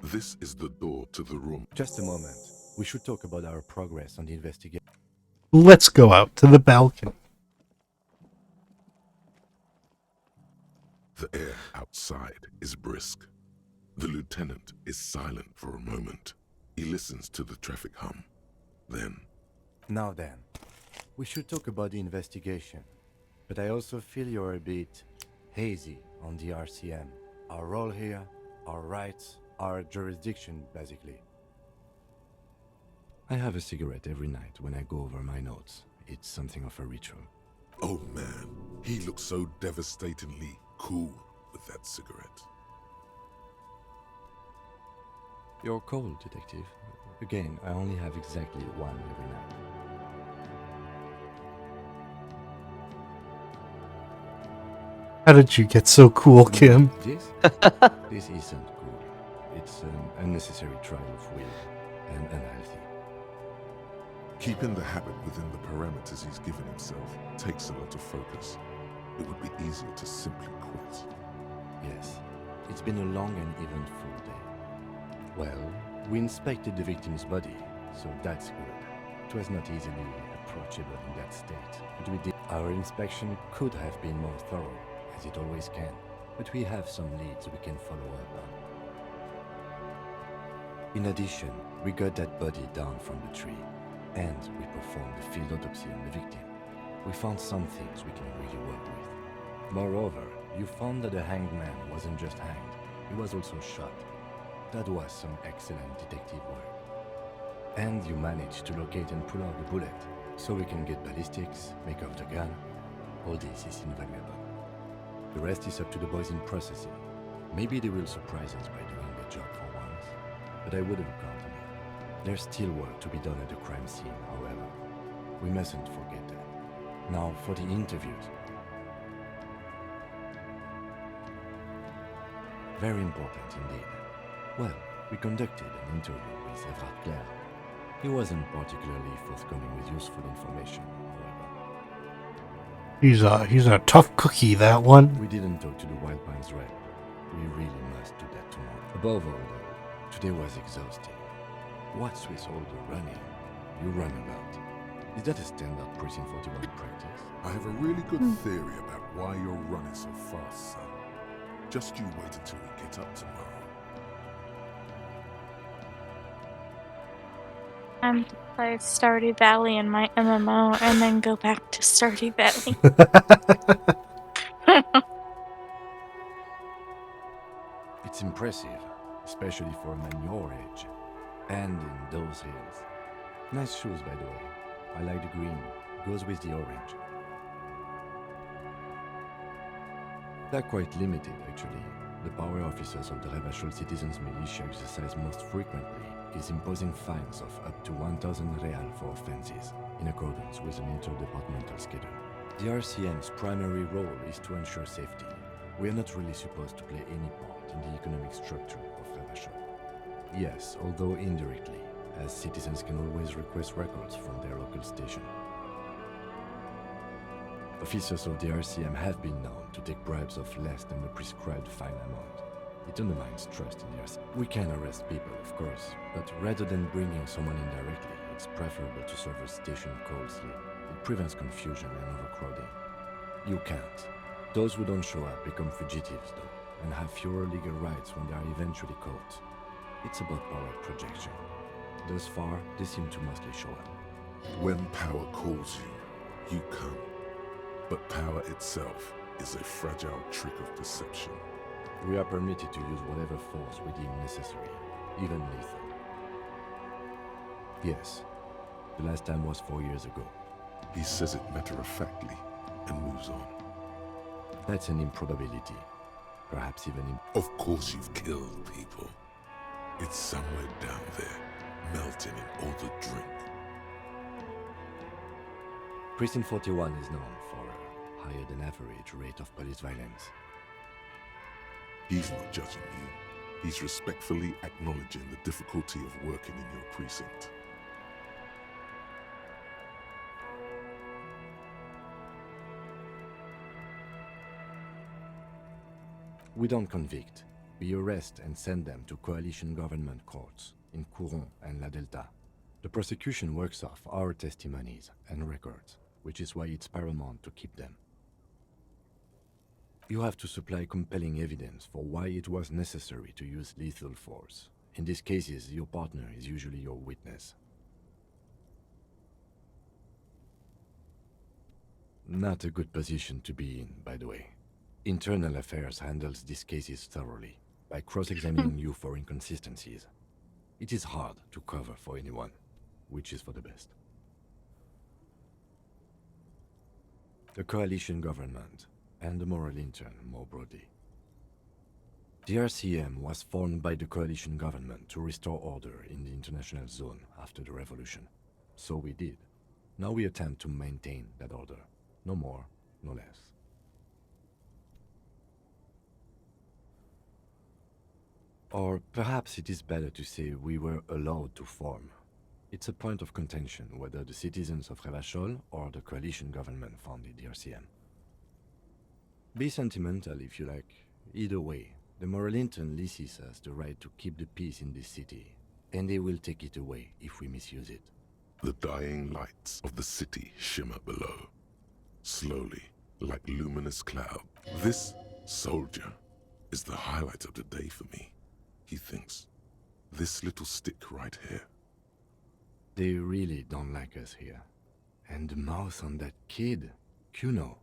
This is the door to the room. Just a moment. We should talk about our progress on the investigation. Let's go out to the balcony. The air outside is brisk. The lieutenant is silent for a moment. He listens to the traffic hum. Then... Now then, we should talk about the investigation. But I also feel you're a bit hazy on the RCM. Our role here, our rights, our jurisdiction, basically. I have a cigarette every night when I go over my notes. It's something of a ritual. Oh man, he looks so devastatingly cool with that cigarette. You're cold, Detective. Again, I only have exactly one every night. How did you get so cool, Kim? This isn't cool. It's an unnecessary trial of will and unhealthy. Keeping the habit within the parameters he's given himself takes a lot of focus. It would be easier to simply quit. Yes, it's been a long and eventful day. Well, we inspected the victim's body, so that's good. It was not easily approachable in that state, but we did. Our inspection could have been more thorough, as it always can, but we have some leads we can follow up on. In addition, we got that body down from the tree, and we performed a field autopsy on the victim. We found some things we can really work with. Moreover, you found that the hanged man wasn't just hanged, he was also shot. That was some excellent detective work. And you managed to locate and pull out the bullet, so we can get ballistics, make off the gun. All this is invaluable. The rest is up to the boys in processing. Maybe they will surprise us by doing their job for once, but I wouldn't count on it. There's still work to be done at the crime scene, however. We mustn't forget that. Now for the interviews. Very important indeed. Well, we conducted an interview with Everard Clare. He wasn't particularly forthcoming with useful information, however. He's a tough cookie, that one. We didn't talk to the Wild Pines rep. We really must do that tomorrow. Above all, though, today was exhausting. What's with all the running? You run about. Is that a standard Precinct 41 practice? I have a really good theory about why you're running so fast, son. Just you wait until we get up tomorrow. I'm to play Stardew Valley in my MMO and then go back to Stardew Valley. It's impressive, especially for a man your age. And in those hills. Nice shoes, by the way. I like the green. Goes with the orange. They're quite limited, actually. The power officers of the Revachol Citizens Militia exercise most frequently is imposing fines of up to 1,000 real for offenses, in accordance with an interdepartmental schedule. The RCM's primary role is to ensure safety. We are not really supposed to play any part in the economic structure of Revachol. Yes, although indirectly, as citizens can always request records from their local station. Officers of the RCM have been known to take bribes of less than the prescribed fine amount. It undermines trust in the RCM. We can arrest people, of course, but rather than bringing someone in directly, it's preferable to serve a station call slip. It prevents confusion and overcrowding. You can't. Those who don't show up become fugitives, though, and have fewer legal rights when they are eventually caught. It's about power projection. Thus far, they seem to mostly show up. When power calls you, you come. But power itself is a fragile trick of perception. We are permitted to use whatever force we deem necessary, even lethal. Yes, the last time was 4 years ago. He says it matter-of-factly and moves on. That's an improbability. Perhaps even Of course you've killed people. It's somewhere down there, melting in all the drink. Precinct 41 is known for a higher than average rate of police violence. He's not judging you. He's respectfully acknowledging the difficulty of working in your precinct. We don't convict. We arrest and send them to coalition government courts in Couron and La Delta. The prosecution works off our testimonies and records, which is why it's paramount to keep them. You have to supply compelling evidence for why it was necessary to use lethal force. In these cases, your partner is usually your witness. Not a good position to be in, by the way. Internal Affairs handles these cases thoroughly, by cross-examining you for inconsistencies. It is hard to cover for anyone, which is for the best. The coalition government, and the moral intern more broadly. The RCM was formed by the coalition government to restore order in the international zone after the revolution. So we did. Now we attempt to maintain that order. No more, no less. Or perhaps it is better to say we were allowed to form. It's a point of contention whether the citizens of Revachol or the coalition government founded the RCM. Be sentimental if you like. Either way, the moral intern leases us the right to keep the peace in this city, and they will take it away if we misuse it. The dying lights of the city shimmer below, slowly, like luminous cloud. This soldier is the highlight of the day for me, he thinks. This little stick right here. They really don't like us here. And the mouth on that kid, Kuno.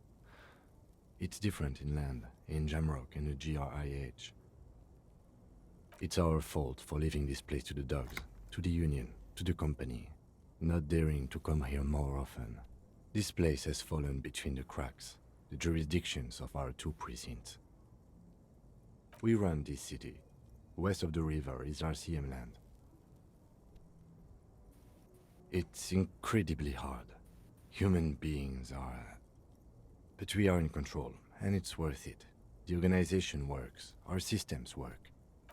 It's different inland, in Jamrock and the GRIH. It's our fault for leaving this place to the dogs, to the union, to the company, not daring to come here more often. This place has fallen between the cracks, the jurisdictions of our two precincts. We run this city. West of the river is RCM land. It's incredibly hard. Human beings are... But we are in control, and it's worth it. The organization works. Our systems work.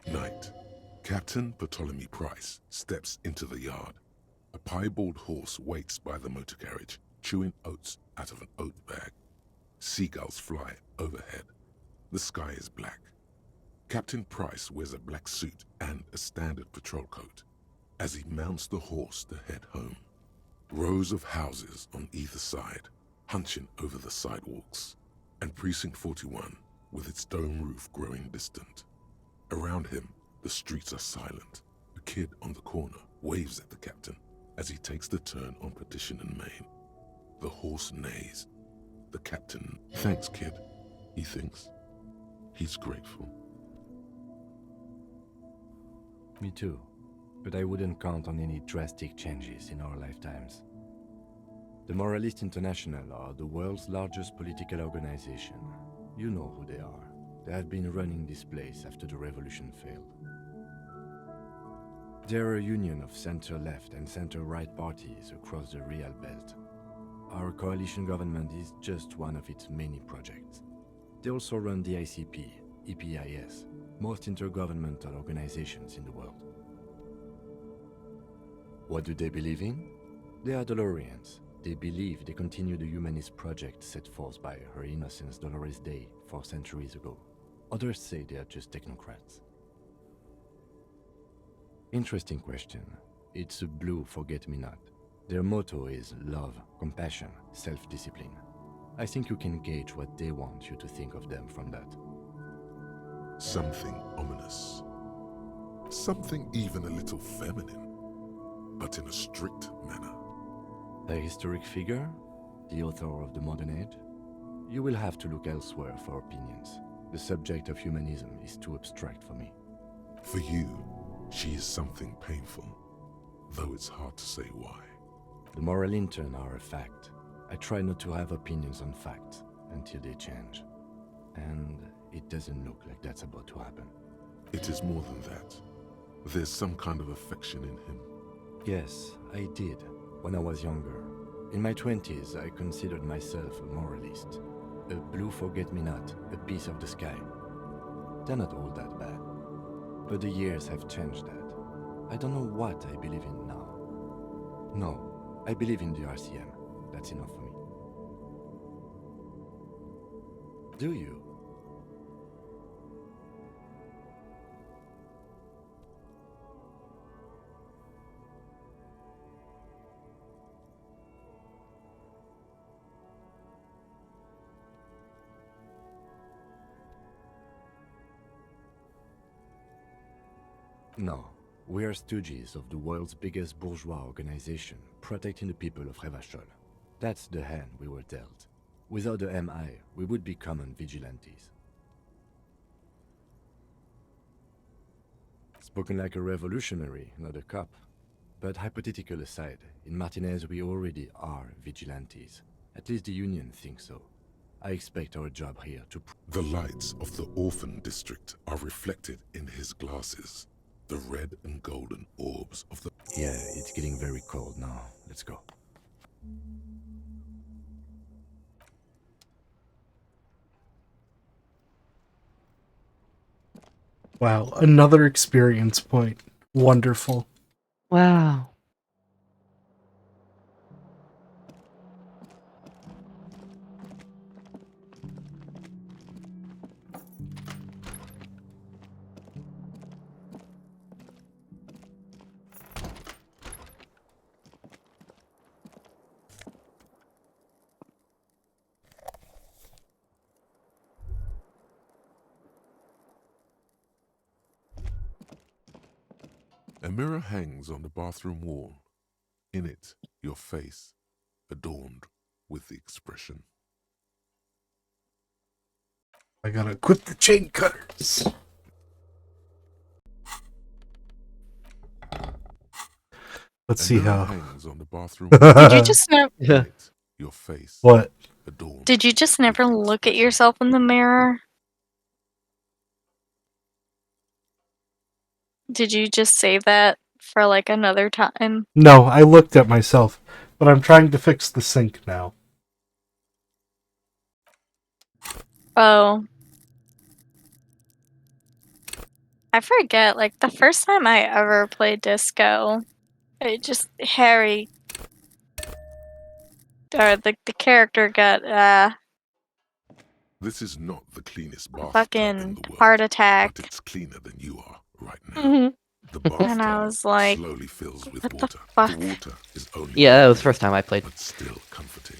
Night. Captain Ptolemy Price steps into the yard. A piebald horse waits by the motor carriage, chewing oats out of an oat bag. Seagulls fly overhead. The sky is black. Captain Price wears a black suit and a standard patrol coat as he mounts the horse to head home. Rows of houses on either side, hunching over the sidewalks, and Precinct 41 with its dome roof growing distant. Around him, the streets are silent. A kid on the corner waves at the captain as he takes the turn on Petition and Main. The horse neighs. The captain, thanks kid, he thinks. He's grateful. Me too, but I wouldn't count on any drastic changes in our lifetimes. The Moralist International are the world's largest political organization. You know who they are. They have been running this place after the revolution failed. They're a union of center-left and center-right parties across the Real Belt. Our coalition government is just one of its many projects. They also run the ICP, EPIS, most intergovernmental organizations in the world. What do they believe in? They are Dolorians. They believe they continue the humanist project set forth by Her Innocence Dolores Day 4 centuries ago. Others say they are just technocrats. Interesting question. It's a blue forget-me-not. Their motto is love, compassion, self-discipline. I think you can gauge what they want you to think of them from that. Something ominous. Something even a little feminine, but in a strict manner. A historic figure? The author of the modern age? You will have to look elsewhere for opinions. The subject of humanism is too abstract for me. For you, she is something painful, though it's hard to say why. The moral intern are a fact. I try not to have opinions on facts until they change. And it doesn't look like that's about to happen. It is more than that. There's some kind of affection in him. Yes, I did, when I was younger. In my 20s, I considered myself a moralist. A blue forget-me-not, a piece of the sky. They're not all that bad. But the years have changed that. I don't know what I believe in now. No, I believe in the RCM. That's enough for me. Do you? No, we are stooges of the world's biggest bourgeois organization, protecting the people of Revachol. That's the hand we were dealt. Without the MI, we would be common vigilantes. Spoken like a revolutionary, not a cop. But hypothetical aside, in Martinez we already are vigilantes. At least the Union thinks so. I expect our job here to... The lights of the orphan district are reflected in his glasses. The red and golden orbs of the... Yeah, it's getting very cold now. Let's go. Wow, another experience point. Wonderful. Wow. A mirror hangs on the bathroom wall. In it, your face, adorned with the expression. I gotta equip the chain cutters. Let's see how. Hangs on the bathroom Did you just never? Yeah. Your face. What? Adorned. Did you just never look at yourself in the mirror? Did you just save that for like another time? No, I looked at myself, but I'm trying to fix the sink now. Oh. I forget, like, the first time I ever played disco, it just, Harry, or the character got, This is not the cleanest bathtub in fucking the world, heart attack. but it's cleaner than you are right now. Mhm. The bathtub And I was like, slowly fills with what the water. fuck? The water is only Yeah, that was the first time I played. but still comforting,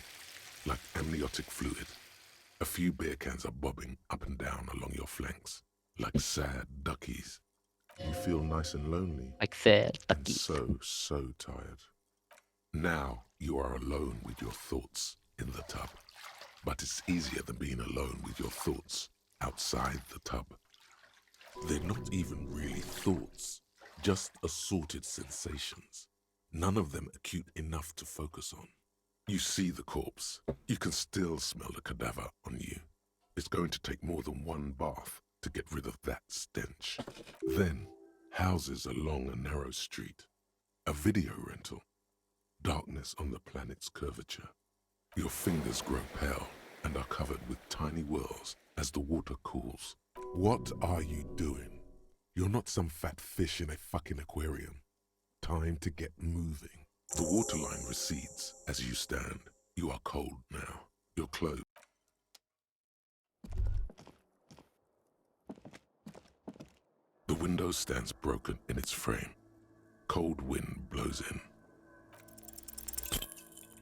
like amniotic fluid. A few beer cans are bobbing up and down along your flanks, like sad duckies. You feel nice and lonely, Like sad and duckies. so tired. Now you are alone with your thoughts in the tub. But it's easier than being alone with your thoughts outside the tub. They're not even really thoughts, just assorted sensations. None of them acute enough to focus on. You see the corpse. You can still smell the cadaver on you. It's going to take more than one bath to get rid of that stench. Then, houses along a narrow street. A video rental. Darkness on the planet's curvature. Your fingers grow pale and are covered with tiny whirls as the water cools. What are you doing? You're not some fat fish in a fucking aquarium. Time to get moving. The waterline recedes as you stand. You are cold now. Your clothes. The window stands broken in its frame. Cold wind blows in.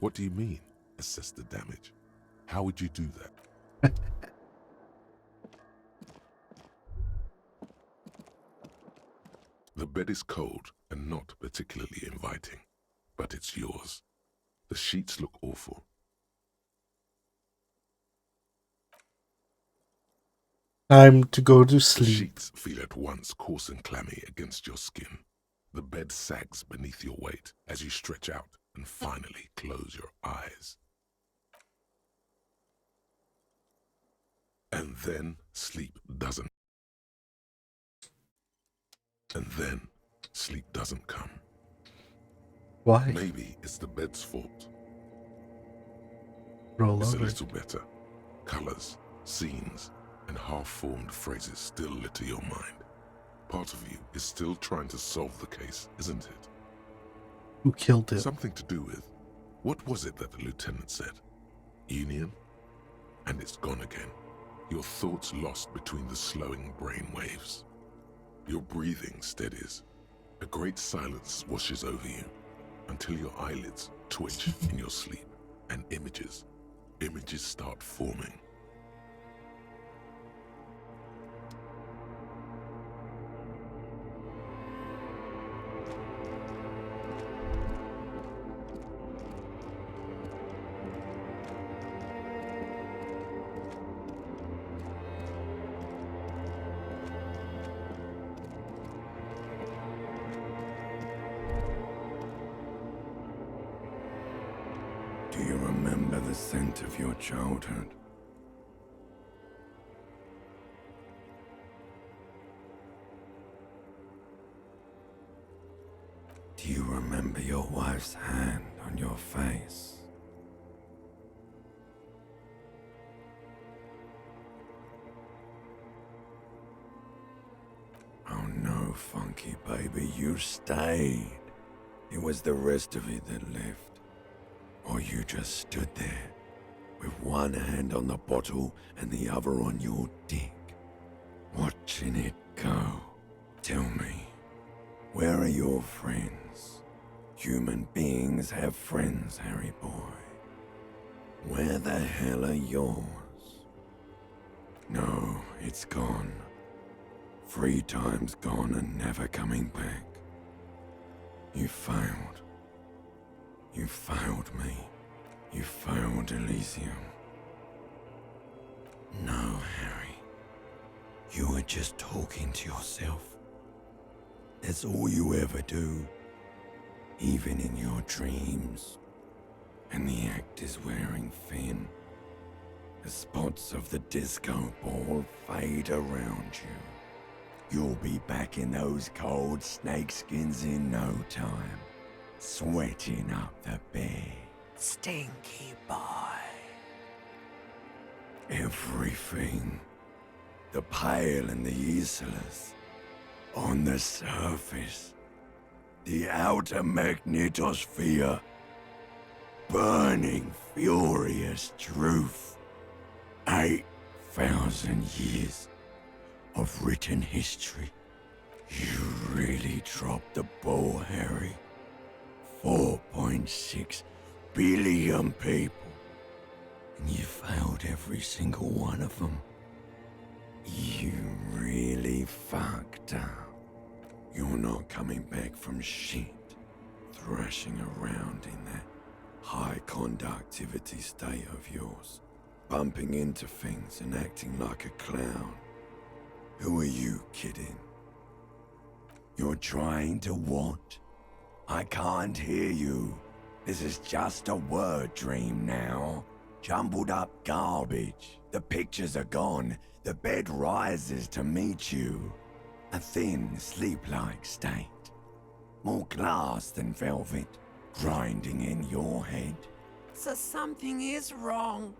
What do you mean? Assess the damage. How would you do that? The bed is cold and not particularly inviting, but it's yours. The sheets look awful. Time to go to The sleep. sheets feel at once coarse and clammy against your skin. The bed sags beneath your weight as you stretch out and finally close your eyes. And then sleep doesn't. And then sleep doesn't come. Why? Maybe it's the bed's fault. Roll It's over. a little better. Colors, scenes, and half-formed phrases still litter your mind. Part of you is still trying to solve the case, isn't it? Who killed him? Something to do with, what was it that the lieutenant said? Union? And it's gone again. Your thoughts lost between the slowing brain waves. Your breathing steadies. A great silence washes over you until your eyelids twitch in your sleep and images start forming. Do you remember the scent of your childhood? Do you remember your wife's hand on your face? Oh no, Funky baby, you stayed. It was the rest of it that left. Or you just stood there, with one hand on the bottle and the other on your dick, watching it go. Tell me, where are your friends? Human beings have friends, Harry boy. Where the hell are yours? No, it's gone. 3 times gone and never coming back. You failed. You failed me. You failed Elysium. No, Harry. You were just talking to yourself. That's all you ever do. Even in your dreams. And the act is wearing thin. The spots of the disco ball fade around you. You'll be back in those cold snakeskins in no time. Sweating up the bed. Stinky boy. Everything. The pale and the useless. On the surface. The outer magnetosphere. Burning, furious truth. 8,000 years of written history. You really dropped the ball, Harry. 4.6 billion people. And you failed every single one of them. You really fucked up. You're not coming back from shit. Thrashing around in that high conductivity state of yours. Bumping into things and acting like a clown. Who are you kidding? You're trying to what? I can't hear you. This is just a word dream now. Jumbled up garbage. The pictures are gone. The bed rises to meet you. A thin, sleep-like state. More glass than velvet, grinding in your head. So something is wrong.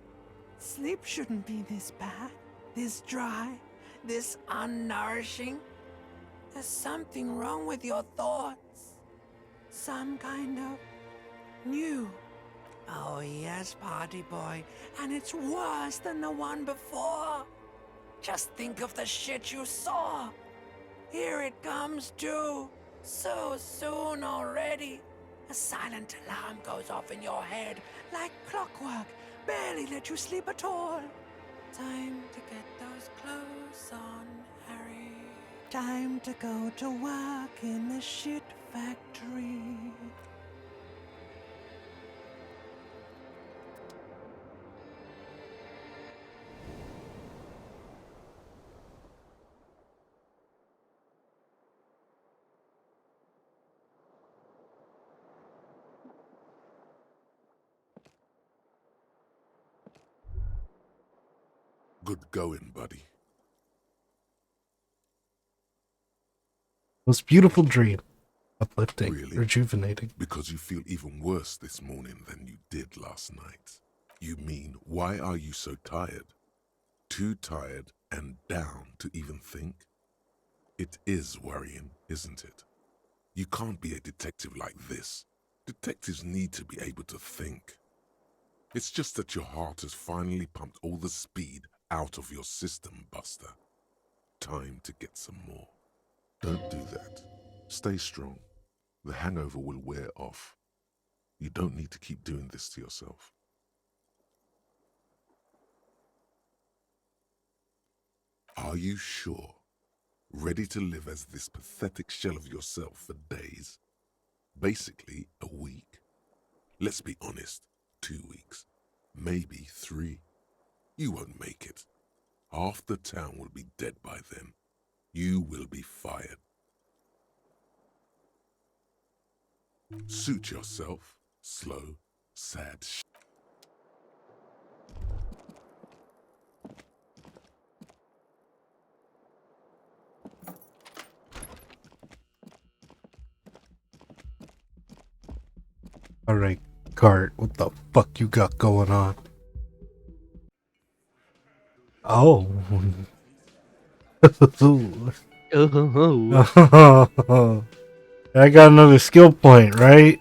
Sleep shouldn't be this bad, this dry, this unnourishing. There's something wrong with your thoughts. Some kind of new. Oh yes, party boy, and it's worse than the one before. Just think of the shit you saw. Here it comes too. So soon already. A silent alarm goes off in your head like clockwork. Barely let you sleep at all. Time to get those clothes on, Harry. Time to go to work in the shit factory. Good going, buddy. Most beautiful dream. Uplifting, Really? rejuvenating. Because you feel even worse this morning than you did last night. You mean, why are you so tired? Too tired and down to even think? It is worrying, isn't it? You can't be a detective like this. Detectives need to be able to think. It's just that your heart has finally pumped all the speed out of your system, Buster. Time to get some more. Don't do that. Stay strong. The hangover will wear off. You don't need to keep doing this to yourself. Are you sure? Ready to live as this pathetic shell of yourself for days? Basically, a week? Let's be honest, 2 weeks. Maybe 3. You won't make it. Half the town will be dead by then. You will be fired. Suit yourself. Slow, sad Alright, Cart, what the fuck you got going on? Oh. I got another skill point, right?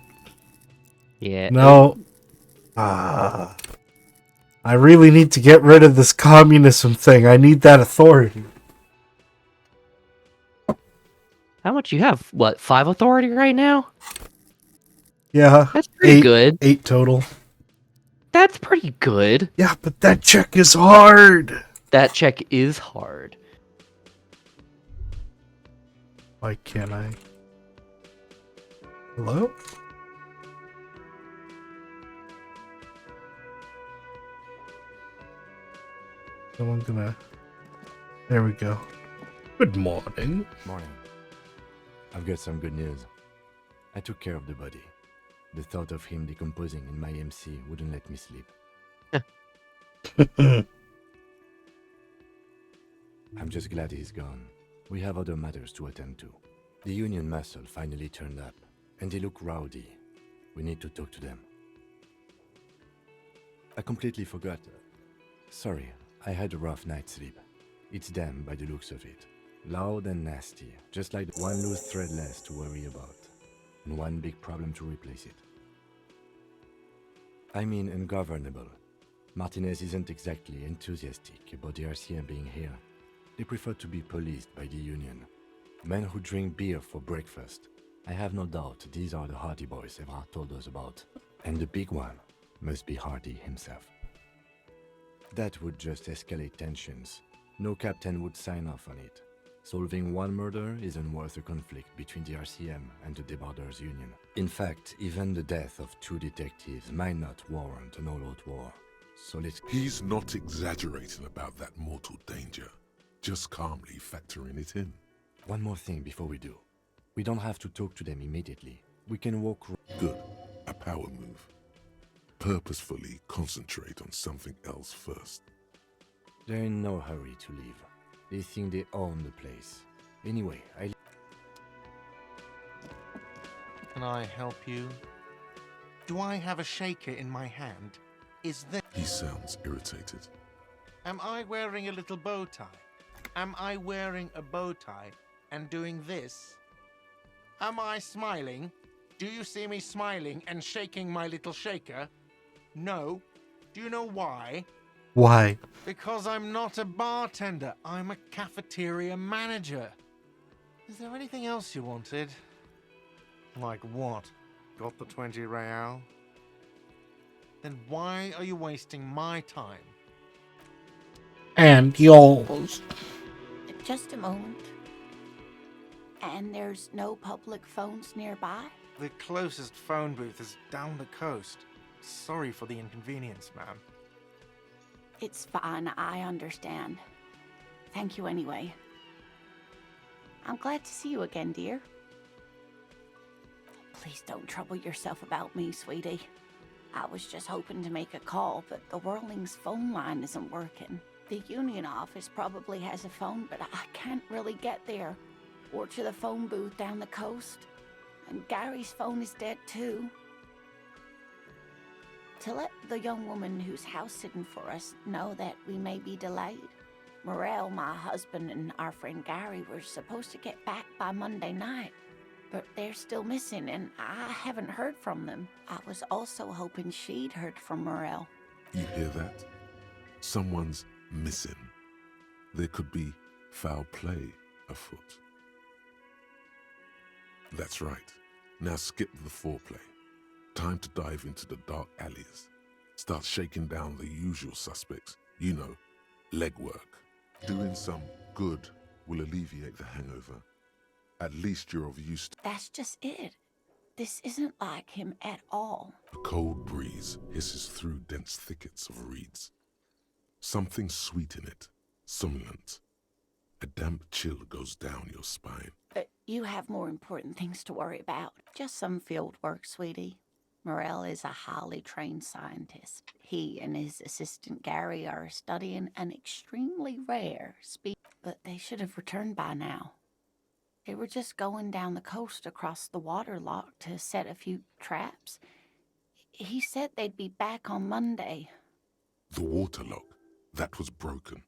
Yeah. No. I really need to get rid of this communism thing. I need that authority. How much you have? What, 5 authority right now? Yeah. That's pretty good. 8 total. That's pretty good. Yeah, but that check is hard. That check is hard. Why can't I? Hello? Someone's gonna... There we go. Good morning. Morning. I've got some good news. I took care of the body. The thought of him decomposing in my MC wouldn't let me sleep. I'm just glad he's gone. We have other matters to attend to. The Union muscle finally turned up, and they look rowdy. We need to talk to them. I completely forgot. Sorry, I had a rough night's sleep. It's them by the looks of it. Loud and nasty, just like one loose thread less to worry about, and one big problem to replace it. I mean ungovernable. Martinez isn't exactly enthusiastic about the RCM being here. They prefer to be policed by the Union. Men who drink beer for breakfast. I have no doubt these are the Hardy boys Evrard told us about. And the big one must be Hardy himself. That would just escalate tensions. No captain would sign off on it. Solving one murder isn't worth a conflict between the RCM and the Debarders Union. In fact, even the death of 2 detectives might not warrant an all-out war. So let's... He's not exaggerating about that mortal danger. Just calmly factoring it in. One more thing before we do. We don't have to talk to them immediately. We can walk... Good. A power move. Purposefully concentrate on something else first. They're in no hurry to leave. They think they own the place. Anyway, Can I help you? Do I have a shaker in my hand? Is this... He sounds irritated. Am I wearing a little bow tie? Am I wearing a bow tie and doing this? Am I smiling? Do you see me smiling and shaking my little shaker? No. Do you know why? Why? Because I'm not a bartender. I'm a cafeteria manager. Is there anything else you wanted? Like what? Got the 20 real? Then why are you wasting my time? And yours. Just a moment. And there's no public phones nearby? The closest phone booth is down the coast. Sorry for the inconvenience, ma'am. It's fine, I understand. Thank you anyway. I'm glad to see you again, dear. Please don't trouble yourself about me, sweetie. I was just hoping to make a call, but the Whirling's phone line isn't working. The union office probably has a phone, but I can't really get there. Or to the phone booth down the coast. And Gary's phone is dead too. To let the young woman who's house-sitting for us know that we may be delayed. Morel, my husband, and our friend Gary were supposed to get back by Monday night. But they're still missing, and I haven't heard from them. I was also hoping she'd heard from Morel. You hear that? Someone's missing. There could be foul play afoot. That's right. Now skip the foreplay. Time to dive into the dark alleys. Start shaking down the usual suspects. You know, legwork. Doing some good will alleviate the hangover. At least you're of use to... That's just it. This isn't like him at all. A cold breeze hisses through dense thickets of reeds. Something sweet in it, somnolent. A damp chill goes down your spine. But you have more important things to worry about. Just some field work, sweetie. Morel is a highly trained scientist. He and his assistant Gary are studying an extremely rare species, but they should have returned by now. They were just going down the coast across the water lock to set a few traps. He said they'd be back on Monday. The water lock, that was broken.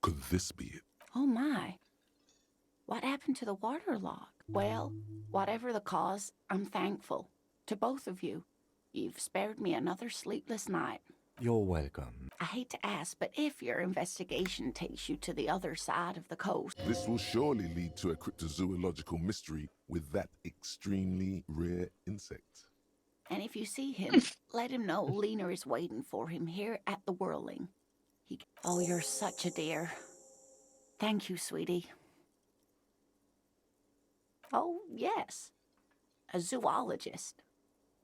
Could this be it? Oh my. What happened to the water lock? Well, whatever the cause, I'm thankful. To both of you. You've spared me another sleepless night. You're welcome. I hate to ask, but if your investigation takes you to the other side of the coast... This will surely lead to a cryptozoological mystery with that extremely rare insect. And if you see him, let him know Lena is waiting for him here at the Whirling. Oh, you're such a dear. Thank you, sweetie. Oh, yes. A zoologist.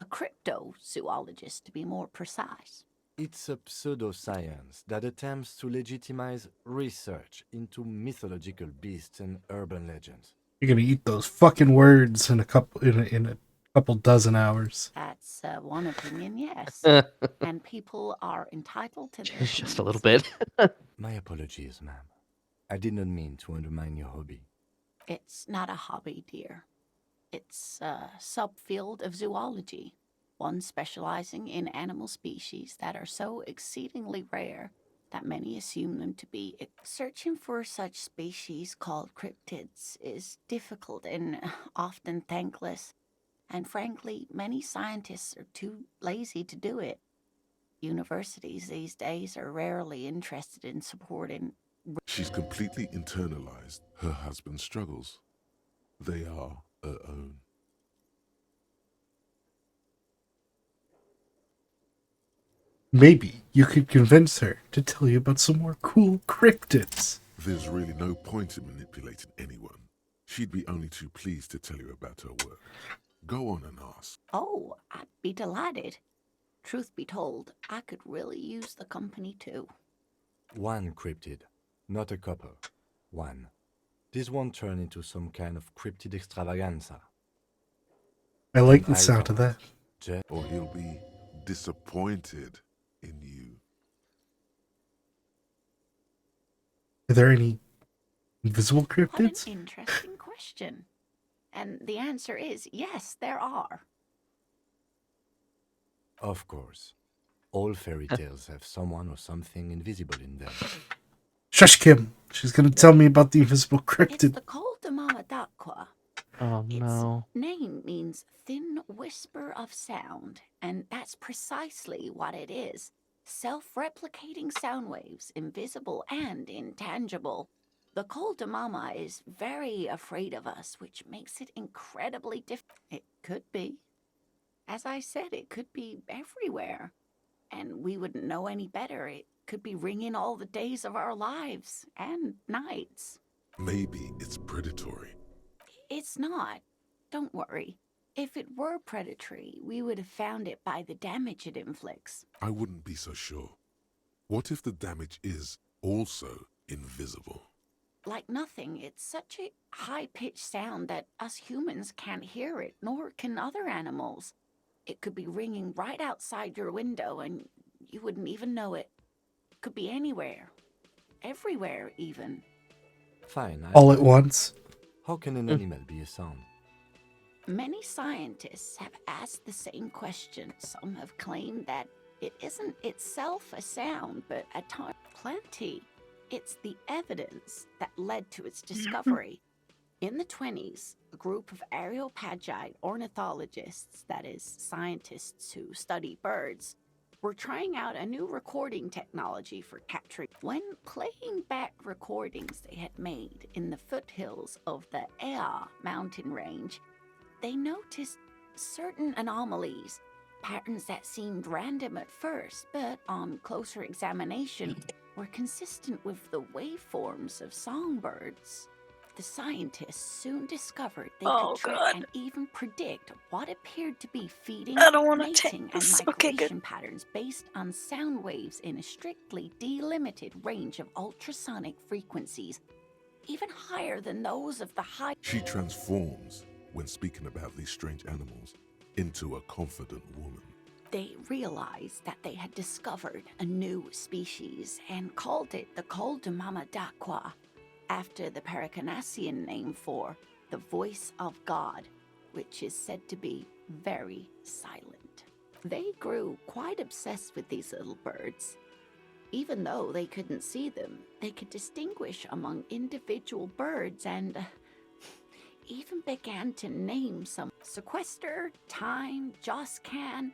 A cryptozoologist, to be more precise. It's a pseudoscience that attempts to legitimize research into mythological beasts and urban legends. You're gonna eat those fucking words in a couple dozen hours. That's one opinion, yes. And people are entitled to their Just a little bit. My apologies, ma'am. I did not mean to undermine your hobby. It's not a hobby, dear. It's a subfield of zoology, one specializing in animal species that are so exceedingly rare that many assume them to be. Searching for such species called cryptids is difficult and often thankless, and frankly, many scientists are too lazy to do it. Universities these days are rarely interested in supporting... She's completely internalized her husband's struggles. They are her own. Maybe you could convince her to tell you about some more cool cryptids. There's really no point in manipulating anyone. She'd be only too pleased to tell you about her work. Go on and ask. Oh, I'd be delighted. Truth be told, I could really use the company too. One cryptid, not a couple. One. This won't turn into some kind of cryptid extravaganza. I like the sound of that. Or he'll be disappointed in you. Are there any invisible cryptids? What an interesting question. And the answer is yes, there are. Of course. All fairy tales have someone or something invisible in them. Shush, Kim. She's gonna tell me about the invisible cryptid. It's the Col de Mama d'Aqua. Oh, no. Its name means thin whisper of sound, and that's precisely what it is. Self-replicating sound waves, invisible and intangible. The Col de Mama is very afraid of us, which makes it incredibly difficult. It could be. As I said, it could be everywhere. And we wouldn't know any better. It could be ringing all the days of our lives and nights. Maybe it's predatory. It's not. Don't worry. If it were predatory, we would have found it by the damage it inflicts. I wouldn't be so sure. What if the damage is also invisible? Like nothing, it's such a high-pitched sound that us humans can't hear it, nor can other animals. It could be ringing right outside your window and you wouldn't even know it. It could be anywhere. everywhere even. Fine. All at once. How can an animal be a sound? Many scientists have asked the same question. Some have claimed that it isn't itself a sound, but at times plenty. It's the evidence that led to its discovery. In the 20s, a group of areopagite ornithologists, that is, scientists who study birds, were trying out a new recording technology for capturing. When playing back recordings they had made in the foothills of the Ea mountain range, they noticed certain anomalies, patterns that seemed random at first, but on closer examination were consistent with the waveforms of songbirds. The scientists soon discovered they could trick and even predict what appeared to be feeding, mating, and migration patterns based on sound waves in a strictly delimited range of ultrasonic frequencies, even higher than those of the high. She transforms, when speaking about these strange animals, into a confident woman. They realized that they had discovered a new species and called it the Col de Mamadaqua, after the Paracanassian name for the voice of God, which is said to be very silent. They grew quite obsessed with these little birds. Even though they couldn't see them, they could distinguish among individual birds and even began to name some. Sequester, Time, Joscan.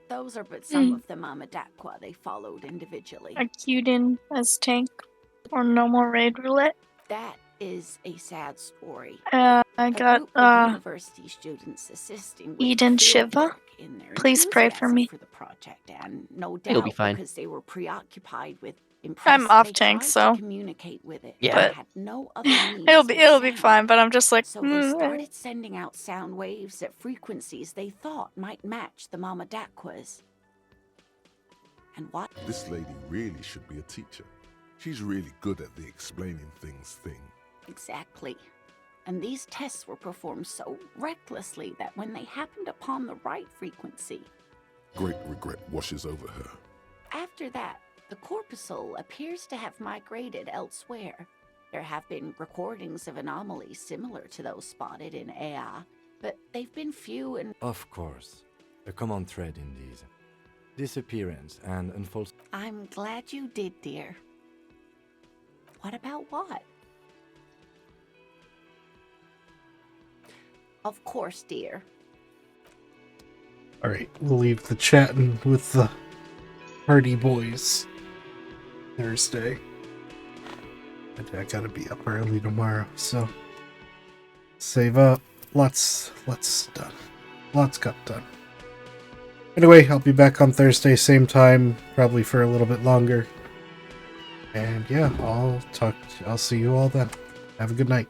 Those are but some of the Mamadaqua they followed individually. A Cuden as tank. Or no more raid roulette. That is a sad story. I A got group of university students assisting with Eden field Shiva. work in their Please pray for enthusiasm me. for the project, and no It'll be doubt fine. because they were preoccupied with I'm impressed, off they tank, tried so to communicate with it, Yeah. but had no other means it'll of be sound. fine. But I'm just like, So they started sending out sound waves at frequencies they thought might match the Mamadaqwas. And what? This lady really should be a teacher. She's really good at the explaining things thing. Exactly. And these tests were performed so recklessly that when they happened upon the right frequency, Great regret washes over her. after that, the corpuscle appears to have migrated elsewhere. There have been recordings of anomalies similar to those spotted in Ea, but they've been few and... Of course. A common thread in these. Disappearance and unfold. I'm glad you did, dear. What about what? Of course, dear. Alright, we'll leave the chatting with the party boys Thursday. I gotta be up early tomorrow, so save up. Lots done. Lots got done. Anyway, I'll be back on Thursday, same time, probably for a little bit longer. And yeah, I'll see you all then. Have a good night.